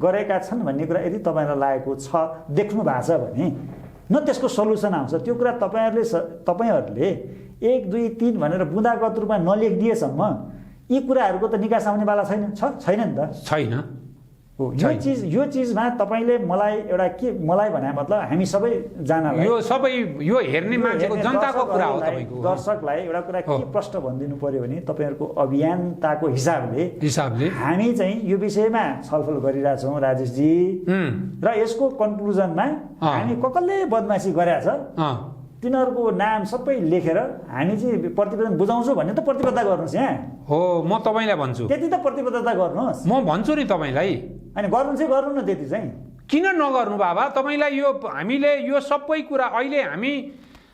गरेका छन् भन्ने कुरा यदि तपाईँहरूलाई लागेको छ, देख्नु भएको छ भने न त्यसको सल्युसन आउँछ। त्यो कुरा तपाईँहरूले 1 2 3 भनेर बुँदागत रूपमा नलेखिदिएसम्म यी कुराहरूको त निकास आउनेवाला छैन नि त। छैन हो यो चिजमा तपाईँले मलाई एउटा के मलाई भने मतलब हामी सबैजनालाई यो हेर्ने मान्छेको जनताको कुरा हो। तपाईँको दर्शकलाई एउटा कुरा के प्रश्न भनिदिनु पर्यो भने तपाईँहरूको अभियन्ताको हिसाबले हामी चाहिँ यो विषयमा छलफल गरिरहेछौँ राजेशजी, र यसको कन्क्लुजनमा हामी कसले बदमासी गरेछ तिनीहरूको नाम सबै लेखेर हामी चाहिँ प्रतिवेदन बुझाउँछौँ भन्ने त प्रतिबद्धता गर्नुहोस्। यहाँ हो म तपाईँलाई भन्छु, त्यति त प्रतिबद्धता गर्नुहोस्। म भन्छु नि तपाईँलाई, अनि गर्नु चाहिँ गर्नु न, त्यति चाहिँ किन नगर्नु बाबा। तपाईँलाई हामीले यो सबै कुरा अहिले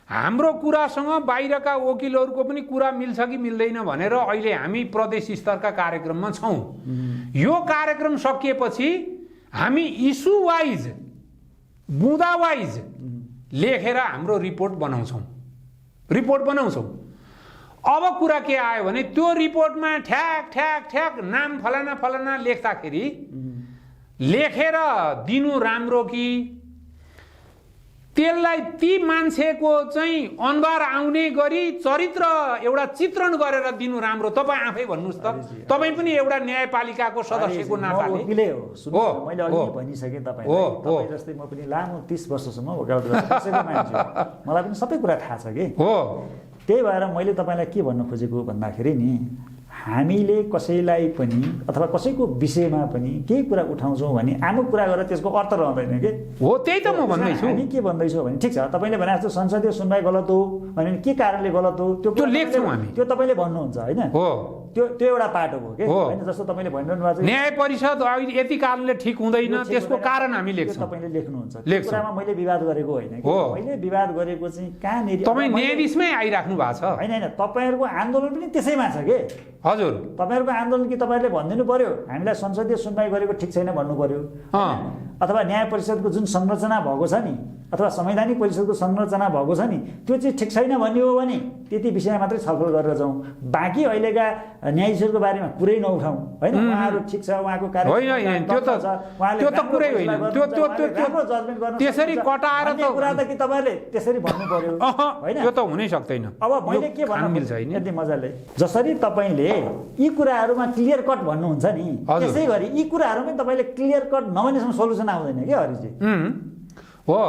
हाम्रो कुरासँग बाहिरका वकिलहरूको पनि कुरा मिल्छ कि मिल्दैन भनेर अहिले हामी प्रदेश स्तरका कार्यक्रममा छौँ। यो कार्यक्रम सकिएपछि हामी इस्यु वाइज बुँदा वाइज लेखेर हाम्रो रिपोर्ट बनाउँछौँ। अब कुरा के आयो भने त्यो रिपोर्टमा ठ्याक नाम फलाना लेख्दाखेरि लेखेर दिनु राम्रो कि त्यसलाई ती मान्छेको चाहिँ अनुहार आउने गरी चरित्र एउटा चित्रण गरेर दिनु राम्रो? तपाईँ आफै भन्नुहोस् त। तपाईँ पनि एउटा न्यायपालिकाको सदस्यको नाताले हो। मैले अघि भनिसकेँ तपाईँ जस्तै म पनि लामो 30 वर्षसम्म वकालत गरेको मान्छे, मलाई पनि सबै कुरा थाहा छ कि हो। त्यही भएर मैले तपाईँलाई के भन्नु खोजेको भन्दाखेरि नि, हामीले कसैलाई पनि अथवा कसैको विषयमा पनि केही कुरा उठाउँछौँ भने आमुक कुरा गरेर त्यसको अर्थ रहँदैन कि हो। त्यही त म भन्दैछु। हामी के भन्दैछौँ भने ठिक छ, तपाईँले भने जस्तो संसदीय सुनवाई गलत हो भने के कारणले गलत हो त्यो लेख्छौँ हामी, त्यो तपाईँले भन्नुहुन्छ होइन। हो त्यो एउटा पाटो हो कि होइन। जस्तो तपाईँले भनिरहनु भएको छ न्याय परिषद यति कारणले ठिक हुँदैन, त्यसको कारण हामी लेख्छौँ। तपाईँले लेख्नुहुन्छ, त्यो कुरामा मैले विवाद गरेको होइन कि। मैले विवाद गरेको चाहिँ कहाँनिर तपाईँ न्यायाधीशमै आइराख्नु भएको छ होइन। तपाईँहरूको आन्दोलन पनि त्यसैमा छ कि हजुर। तपाईँहरूको आन्दोलन कि तपाईँहरूले भनिदिनु पर्यो हामीलाई संसदीय सुनवाई गरेको ठिक छैन भन्नु पर्यो, अथवा न्याय परिषदको जुन संरचना भएको छ नि, अथवा संवैधानिक परिषदको संरचना भएको छ नि, त्यो चाहिँ ठिक छैन भन्ने हो भने त्यति विषयमा मात्रै छलफल गरेर जाउँ। बाँकी अहिलेका न्यायाधीशहरूको बारेमा कुरै नउठाउँ होइन। उहाँहरू ठिक छ, उहाँको कार्य त्यसरी कटाएर कुरा त कि तपाईँहरूले त्यसरी भन्नु पर्यो होइन। त्यो त हुनै सक्दैन। अब मैले के भन्नु मिल्छ यति मजाले, जसरी तपाईँले यी कुराहरूमा क्लियर कट भन्नुहुन्छ नि, त्यसै गरी यी कुराहरूमै तपाईँले क्लियर कट नभनेसम्म सल्युसन आउँदैन कि हरिजी। हो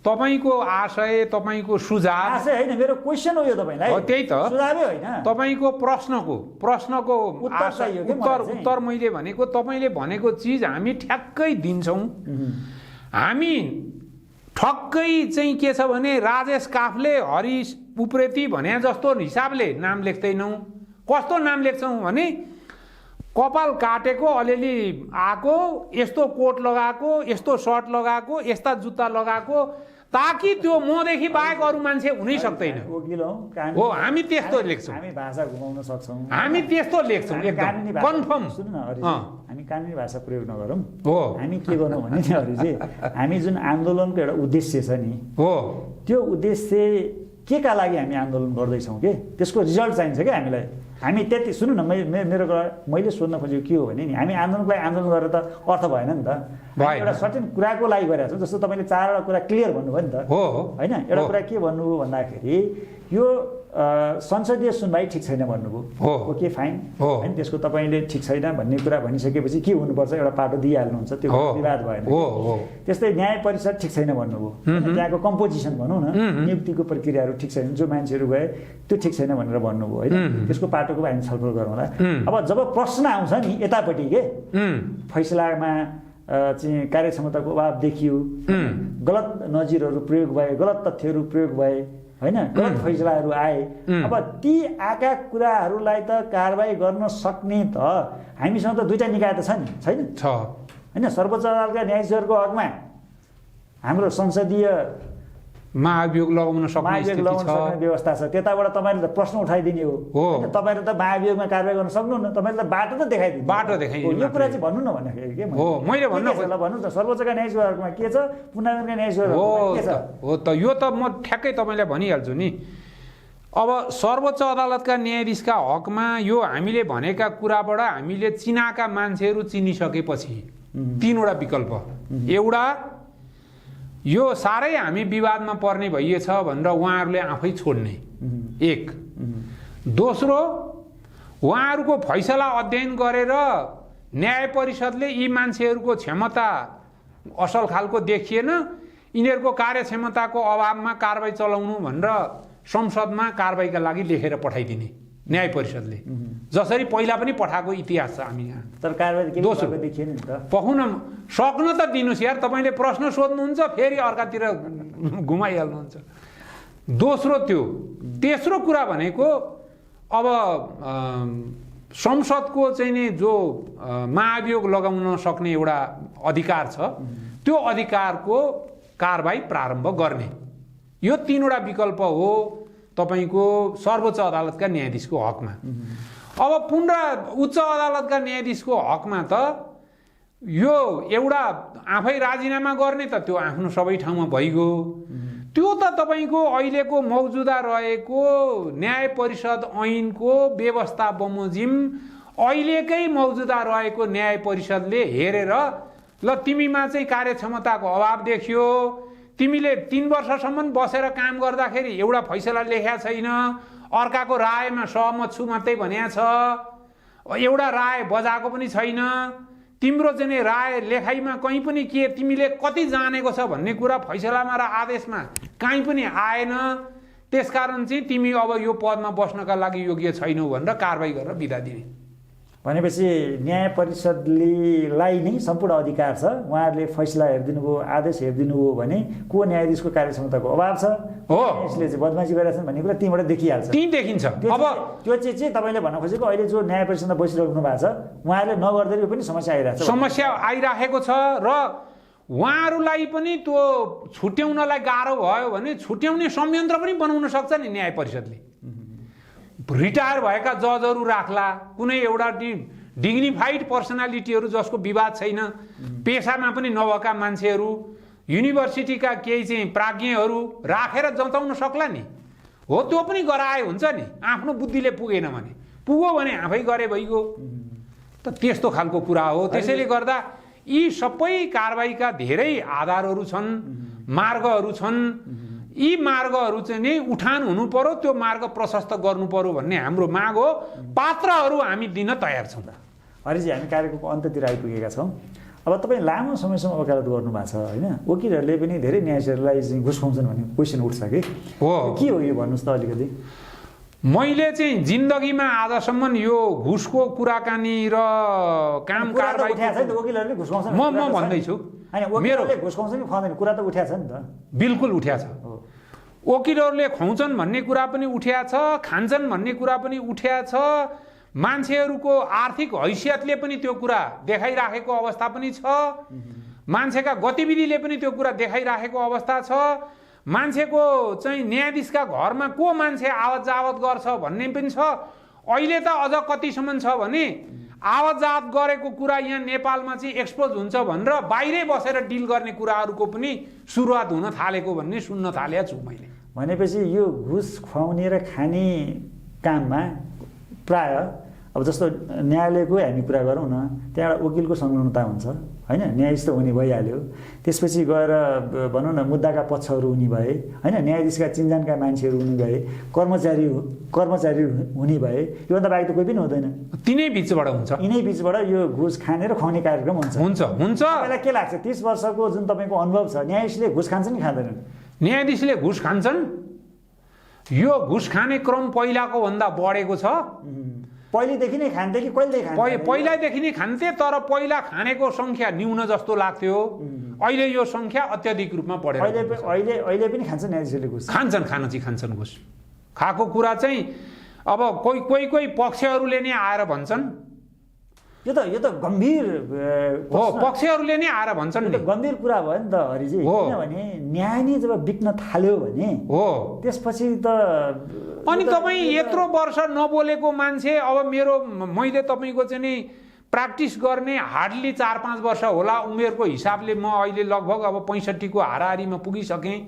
तपाईको आशय, तपाईको सुझाव, आशय होइन मेरो क्वेशन हो यो तपाईलाई। हो त्यही त, सुझावै होइन। तपाईको प्रश्नको उत्तर मैले भनेको तपाईले भनेको चिज हामी ठ्याक्कै दिन्छौँ। हामी ठक्कै चाहिँ के छ भने राजेश काफले हरिश उप्रेती भने जस्तो हिसाबले नाम लेख्दैनौँ। कस्तो नाम लेख्छौँ भने कपाल काटेको, अलिअलि आएको, यस्तो कोट लगाएको, यस्तो सर्ट लगाएको, यस्ता जुत्ता लगाएको, ताकि त्यो मदेखि बाहेक अरू मान्छे हुनै सक्दैन। हो हामी त्यस्तो लेख्छौँ। हामी भाषा घुमाउन सक्छौँ, हामी त्यस्तो लेख्छौँ एकदम कन्फर्म। सुन्नु न हरि, हामी कानुनी भाषा प्रयोग नगरौँ। हो हामी के गर्नु भने नि हरि चाहिँ हामी जुन आन्दोलनको एउटा उद्देश्य छ नि, हो त्यो उद्देश्य के का लागि हामी आन्दोलन गर्दैछौँ कि त्यसको रिजल्ट चाहिन्छ क्या हामीलाई। हामी त्यति सुन्नु न, मेरो मैले सोध्न खोजेको के हो भने नि, हामी आन्दोलनको लागि आन्दोलन गरेर त अर्थ भएन नि त। एउटा सर्टेन कुराको लागि गरेका छौँ। जस्तो तपाईँले 4वटा कुरा क्लियर भन्नुभयो नि त होइन। एउटा कुरा के भन्नुभयो भन्दाखेरि यो संसदीय सुनवाई ठिक छैन भन्नुभयो। ओके फाइन होइन, त्यसको तपाईँले ठिक छैन भन्ने कुरा भनिसकेपछि के हुनुपर्छ एउटा पाटो दिइहाल्नुहुन्छ, त्यो विवाद भएन। त्यस्तै न्याय परिषद ठिक छैन भन्नुभयो, त्यहाँको कम्पोजिसन भनौँ न, नियुक्तिको प्रक्रियाहरू ठिक छैन, जो मान्छेहरू गए त्यो ठिक छैन भनेर भन्नुभयो होइन। त्यसको पाटोको हामी छलफल गरौँला। अब जब प्रश्न आउँछ नि यतापट्टि के फैसलामा चाहिँ कार्यक्षमताको अभाव देखियो, गलत नजिरहरू प्रयोग भए, गलत तथ्यहरू प्रयोग भए होइन, गलत फैसलाहरू आए, अब ती आएका कुराहरूलाई त कारबाही गर्न सक्ने त हामीसँग त दुईटा निकाय त छ नि, छैन होइन। सर्वोच्च अदालतका न्यायाधीशहरूको हकमा हाम्रो संसदीय महाभियोग लगाउन सक्ने महाभियोग स्थिति लगाउन सक्ने छ। व्यवस्था छ। त्यताबाट तपाईँले त प्रश्न उठाइदिने हो। हो। तपाईँले त महाभियोगमा कारबाही गर्न सक्नुहुन्न, तपाईँले त बाटो त देखाइदिनु। बाटो देखाइदिनु यो कुरा चाहिँ भन्नु न भन्दाखेरि के हो, मैले भन्न भन्नु त सर्वोच्चका न्यायाधीशहरूमा के छ, पुनर्का न्यायाधीशहरूमा के छ? हो त यो त म ठ्याक्कै तपाईँलाई भनिहाल्छु नि। अब सर्वोच्च अदालतका न्यायाधीशका हकमा यो हामीले भनेका कुराबाट हामीले चिनाका मान्छेहरू चिनिसकेपछि तीनवटा विकल्प, एउटा यो साह्रै हामी विवादमा पर्ने भइएछ भनेर उहाँहरूले आफै छोड्ने, एक। दोस्रो, उहाँहरूको फैसला अध्ययन गरेर न्याय परिषदले यी मान्छेहरूको क्षमता असल खालको देखिएन, यिनीहरूको कार्यक्षमताको अभावमा कारबाही चलाउनु भनेर संसदमा कारबाहीका लागि लेखेर पठाइदिने न्याय परिषदले, जसरी पहिला पनि पठाएको इतिहास छ हामी यहाँ। तर कारबाही दोस्रो देखिएन नि त। पहुन सक्न त दिनुहोस् यार, तपाईँले प्रश्न सोध्नुहुन्छ फेरि अर्कातिर घुमाइहाल्नुहुन्छ। दोस्रो त्यो। तेस्रो कुरा भनेको अब संसदको चाहिँ नि जो महाभियोग लगाउन सक्ने एउटा अधिकार छ, त्यो अधिकारको कारबाही प्रारम्भ गर्ने। यो तीनवटा विकल्प हो तपाईको सर्वोच्च अदालतका न्यायाधीशको हकमा। अब उच्च अदालतका न्यायाधीशको हकमा त यो एउटा आफै राजीनामा गर्ने त त्यो आफ्नो सबै ठाउँमा भइगयो। त्यो त तपाईको अहिलेको मौजुदा रहेको न्याय परिषद ऐनको व्यवस्था बमोजिम अहिलेकै मौजुदा रहेको न्याय परिषदले हेरेर ल तिमीमा चाहिँ कार्यक्षमताको अभाव देखियो, तिमीले 3 वर्षसम्म बसेर काम गर्दाखेरि एउटा फैसला लेख्या छैन, अर्काको रायमा सहमत छु मात्रै भनिया छ, एउटा राय बजाएको पनि छैन, तिम्रो चाहिँ राय लेखाइमा कहीँ पनि के तिमीले कति जानेको छ भन्ने कुरा फैसलामा र आदेशमा कहीँ पनि आएन, त्यसकारण चाहिँ तिमी अब यो पदमा बस्नका लागि योग्य छैनौ भनेर कारबाही गरेर बिदा दिने। भनेपछि न्याय परिषदलाई नै सम्पूर्ण अधिकार छ, उहाँहरूले फैसला हेरिदिनु भयो, आदेश हेरिदिनु भयो भने को न्यायाधीशको कार्यक्षमताको अभाव छ, हो यसले चाहिँ बदमासी गरेका छन् भन्ने कुरा त्यहीँबाट देखिहाल्छ। त्यही देखिन्छ। अब त्यो चाहिँ तपाईँले भन्न खोजेको अहिले जो न्याय परिषदमा बसिराख्नु भएको छ उहाँहरूले नगर्दै पनि समस्या आइरहेको छ। समस्या आइराखेको छ र उहाँहरूलाई पनि त्यो छुट्याउनलाई गाह्रो भयो भने छुट्याउने संयन्त्र पनि बनाउन सक्छ नि न्याय परिषदले। रिटायर भएका जजहरू राख्ला, कुनै एउटा डिग्निफाइड पर्सनालिटीहरू जसको विवाद छैन, पेसामा पनि नभएका मान्छेहरू, युनिभर्सिटीका केही चाहिँ प्राज्ञहरू राखेर जताउन सक्ला नि। हो त्यो पनि गराए हुन्छ नि, आफ्नो बुद्धिले पुगेन भने, पुग्यो भने आफै गरे भइगयो। त त्यस्तो खालको कुरा हो। त्यसैले गर्दा यी सबै कारबाहीका धेरै आधारहरू छन्, मार्गहरू छन्। यी मार्गहरू चाहिँ नि उठान हुनु पर्यो, त्यो मार्ग प्रशस्त गर्नु पर्यो भन्ने हाम्रो माग हो। पात्रहरू हामी दिन तयार छौँ। हरिजी, हामी कार्यक्रमको अन्त्यतिर आइपुगेका छौँ। अब तपाईँ लामो समयसम्म वकालत गर्नुभएको छ होइन, वकिलहरूले पनि धेरै न्यायाधीशहरूलाई चाहिँ घुस खुवाउँछन् भन्ने क्वेसन उठ्छ कि हो, के हो यो भन्नुहोस् त अलिकति। मैले चाहिँ जिन्दगीमा आजसम्म यो घुसको कुराकानी र काम कारबाही वकिलहरूले घुस खुवाउँछन् म भन्दैछु, मेरो घुस खुवाउँछ नि खुवाउँदैन कुरा त उठ्या छ नि त। बिल्कुल उठ्या छ। वकिलहरूले खुवाउँछन् भन्ने कुरा पनि उठ्या छ, खान्छन् भन्ने कुरा पनि उठ्या छ, मान्छेहरूको आर्थिक हैसियतले पनि त्यो कुरा देखाइराखेको अवस्था पनि छ, मान्छेका गतिविधिले पनि त्यो कुरा देखाइराखेको अवस्था छ, मान्छेको चाहिँ न्यायाधीशका घरमा को मान्छे आवत जावत गर्छ भन्ने पनि छ। अहिले त अझ कतिसम्म छ भने आवत जावत गरेको कुरा यहाँ नेपालमा चाहिँ एक्सपोज हुन्छ भनेर बाहिरै बसेर डिल गर्ने कुराहरूको पनि सुरुवात हुन थालेको भन्ने सुन्न थालेको छु मैले। भनेपछि यो घुस खुवाउने र खाने काममा प्राय अब जस्तो न्यायालयको हामी कुरा गरौँ न, त्यहाँ वकिलको संलग्नता हुन्छ होइन, न्यायाधीश त हुने भइहाल्यो, त्यसपछि गएर भनौँ न मुद्दाका पक्षहरू हुने भए होइन, न्यायाधीशका चिन्जानका मान्छेहरू हुने भए, कर्मचारी हुने भए, योभन्दा बाहेक त कोही पनि हुँदैन। तिनै बिचबाट हुन्छ, यिनै बिचबाट यो घुस खाने र खुवाउने कार्यक्रम हुन्छ। तपाईँलाई के लाग्छ 30 वर्षको जुन तपाईँको अनुभव छ, न्यायाधीशले घुस खान्छन् कि खाँदैनन्? न्यायाधीशले घुस खान्छन्। यो घुस खाने क्रम पहिलाको भन्दा बढेको छ। पहिलेदेखि नै खान्थे कि कहिलेदेखि खान्थे? पहिलादेखि नै खान्थे, तर पहिला खानेको संख्या न्यून जस्तो लाग्थ्यो। अहिले यो संख्या अत्याधिक रूपमा बढेर अहिले पनि खान्छन् न्यायाधीशले घुस? खान्छन् घुस। खाएको कुरा चाहिँ अब कोही पक्षहरूले नै आएर भन्छन्, यो त गम्भीर हो, पक्षहरूले नै आएर भन्छन् नि। गम्भीर कुरा भयो नि त हरिजी, किनभने न्याय नै जब बिक्न थाल्यो भने हो त्यसपछि त अनि तपाईँ यत्रो वर्ष नबोलेको मान्छे, अब मैले तपाईँको चाहिँ नि प्र्याक्टिस गर्ने हार्डली 4-5 वर्ष होला उमेरको हिसाबले, म अहिले लगभग अब 65 को हाराहारीमा पुगिसकेँ।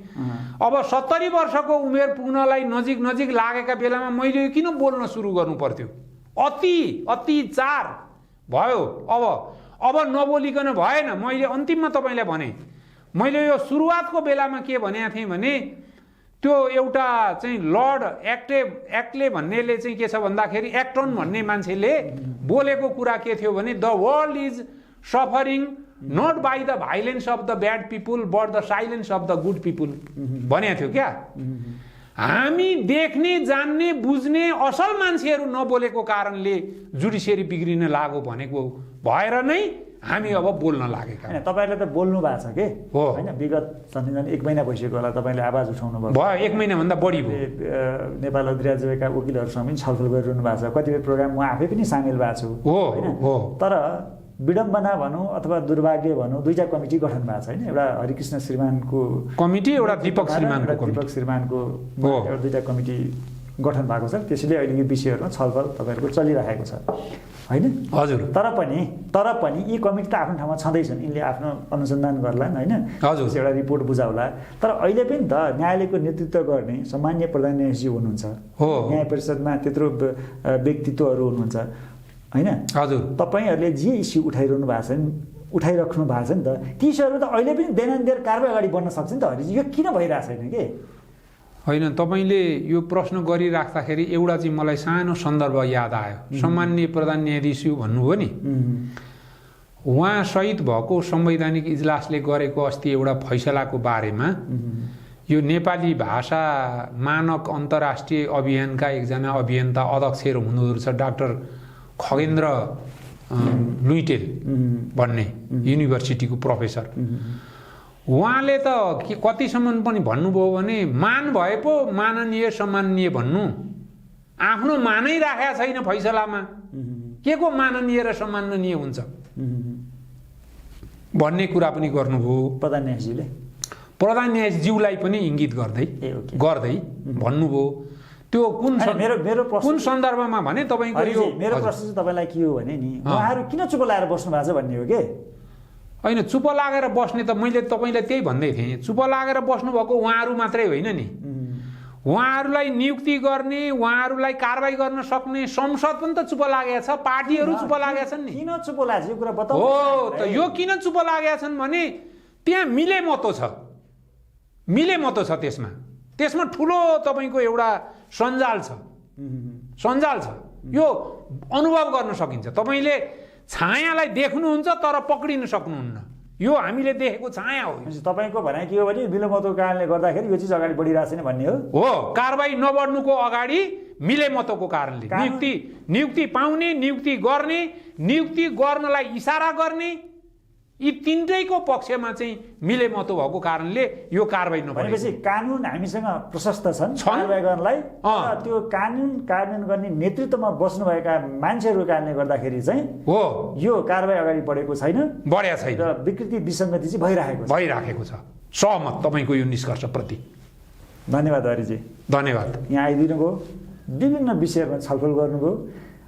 अब 70 वर्षको उमेर पुग्नलाई नजिक लागेका बेलामा मैले किन बोल्न सुरु गर्नु पर्थ्यो? अत्याचार भयो। अब नबोलिकन भएन। मैले अन्तिममा तपाईँलाई भने, मैले यो सुरुवातको बेलामा के भनेको थिएँ भने त्यो एउटा चाहिँ लर्ड एक्टले भन्नेले चाहिँ के छ भन्दाखेरि, एक्टन भन्ने मान्छेले बोलेको कुरा के थियो भने, the world is suffering not by the violence of the bad people but the silence of the good people भनेको थियो क्या। हामी देख्ने जान्ने बुझ्ने असल मान्छेहरू नबोलेको कारणले जुडिसियरी बिग्रिन लाग्यो भनेको भएर नै हामी अब बोल्न लागेका। तपाईँले त बोल्नु भएको छ के हो होइन? विगत झन् 1 महिना भइसक्यो होला तपाईँले आवाज उठाउनु भयो। 1 महिनाभन्दा बढी भयो। नेपाल अधिराज्यका वकिलहरूसँग पनि छलफल गरिरहनु भएको छ। कतिपय प्रोग्राम म आफै पनि सामेल भएको छु होइन? तर विडम्बना भनौँ अथवा दुर्भाग्य भनौँ, 2टा कमिटी गठन भएको छ होइन? एउटा हरिकृष्ण श्रीमानको कमिटी, एउटा दीपक श्रीमानको 2टा कमिटी गठन भएको छ। त्यसैले अहिले यो विषयहरूमा छलफल तपाईँहरूको चलिरहेको छ होइन? हजुर। तर पनि यी कमिटी त आफ्नो ठाउँमा छँदैछन्, यिनले आफ्नो अनुसन्धान गर्लान् होइन? हजुर। एउटा रिपोर्ट बुझाउला। तर अहिले पनि त न्यायालयको नेतृत्व गर्ने सामान्य प्रधान न्यायाधीश हुनुहुन्छ, न्याय परिषदमा त्यत्रो व्यक्तित्वहरू हुनुहुन्छ होइन? हजुर। तपाईँहरूले जे इस्यु उठाइराख्नु भएको छ नि त, ती इस्युहरू त अहिले पनि दैनन्दिन कारबाही अगाडि बढ्न सक्छ नि त हरिजी। यो किन भइरहेको छैन के? होइन, तपाईँले यो प्रश्न गरिराख्दाखेरि एउटा चाहिँ मलाई सानो सन्दर्भ याद आयो। सामान्य प्रधान न्यायाधीश भन्नुभयो नि, उहाँ शहीद भएको संवैधानिक इजलासले गरेको अस्ति एउटा फैसलाको बारेमा यो नेपाली भाषा मानक अन्तर्राष्ट्रिय अभियानका एकजना अभियन्ता अध्यक्ष हुनुहुँदो रहेछ, डाक्टर खगेन्द्र लुइटेल भन्ने युनिभर्सिटीको प्रोफेसर। उहाँले त कतिसम्म पनि भन्नुभयो भने, मान भए पो माननीय सम्माननीय भन्नु, आफ्नो मानै राखेका छैन फैसलामा, के को माननीय र सम्माननीय हुन्छ भन्ने कुरा पनि गर्नुभयो प्रधान न्यायाधीशज्यूलाई पनि इङ्गित गर्दै भन्नुभयो। त्यो कुन सन्दर्भमा भने तपाईँको यो मेरो प्रश्न चाहिँ तपाईँलाई के हो भने नि, उहाँहरू किन चुप लागेर बस्नु भएको छ भन्ने हो के? होइन, चुप लागेर बस्ने त मैले तपाईँलाई त्यही भन्दै थिएँ। चुप लागेर बस्नुभएको उहाँहरू मात्रै होइन नि, उहाँहरूलाई नियुक्ति गर्ने, उहाँहरूलाई कारबाही गर्न सक्ने संसद पनि त चुप लागेका छ, पार्टीहरू चुप लागेका छन् नि। किन चुप लागेको कुरा बताउनु हो त? यो किन चुप लागेका छन् भने त्यहाँ मिलेमतो छ, त्यसमा ठुलो तपाईँको एउटा सञ्जाल छ। यो अनुभव गर्न सकिन्छ। तपाईँले छायालाई देख्नुहुन्छ तर पक्रिन सक्नुहुन्न। यो हामीले देखेको छाया हो। तपाईँको भनाइ के हो भने मिलेमतोको कारणले गर्दाखेरि यो चिज अगाडि बढिरहेको छैन भन्ने हो? कारबाही नबढ्नुको अगाडि मिलेमतोको कारणले नियुक्ति पाउने, नियुक्ति गर्नलाई इसारा गर्ने, यी तीनटैको पक्षमा चाहिँ मिलेमतो भएको कारणले यो कारबाही नभएपछि कानुन हामीसँग प्रशस्त छन् कारबाही गर्नलाई, त्यो कानुन कार्यान्वयन गर्ने नेतृत्वमा बस्नुभएका मान्छेहरूको कारणले गर्दाखेरि चाहिँ यो कारबाही अगाडि बढेको छैन र विकृति विसङ्गति चाहिँ भइराखेको छ। सहमत तपाईँको यो निष्कर्षप्रति। धन्यवाद हरिजी। धन्यवाद। यहाँ आइदिनुभयो, विभिन्न विषयहरूमा छलफल गर्नुभयो,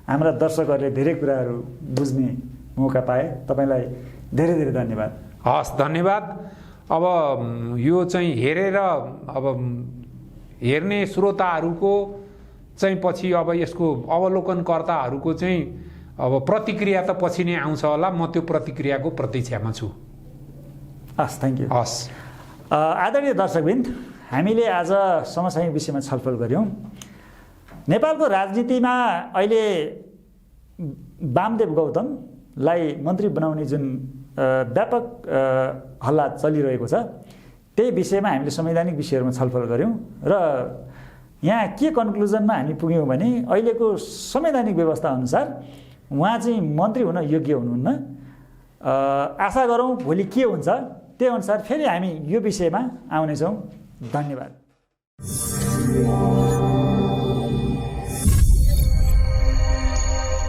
हाम्रा दर्शकहरूले धेरै कुराहरू बुझ्ने मौका पाए। तपाईँलाई धेरै धेरै धन्यवाद। हस्, धन्यवाद। अब यो चाहिँ हेर्ने श्रोताहरूको चाहिँ पछि अब यसको अवलोकनकर्ताहरूको चाहिँ अब प्रतिक्रिया त पछि नै आउँछ होला। म त्यो प्रतिक्रियाको प्रतीक्षामा छु। हस्, थ्याङ्क यू। हस्। आदरणीय दर्शकवृन्द, हामीले आज समसामयिक विषयमा छलफल गऱ्यौँ। नेपालको राजनीतिमा अहिले वामदेव गौतमलाई मन्त्री बनाउने जुन व्यापक हल्ला चलिरहेको छ, त्यही विषयमा हामीले संवैधानिक विषयहरूमा छलफल गऱ्यौँ र यहाँ के कन्क्लुजनमा हामी पुग्यौँ भने अहिलेको संवैधानिक व्यवस्था अनुसार उहाँ चाहिँ मन्त्री हुन योग्य हुनुहुन्न। आशा गरौँ भोलि के हुन्छ, त्यही अनुसार फेरि हामी यो विषयमा आउनेछौँ। धन्यवाद।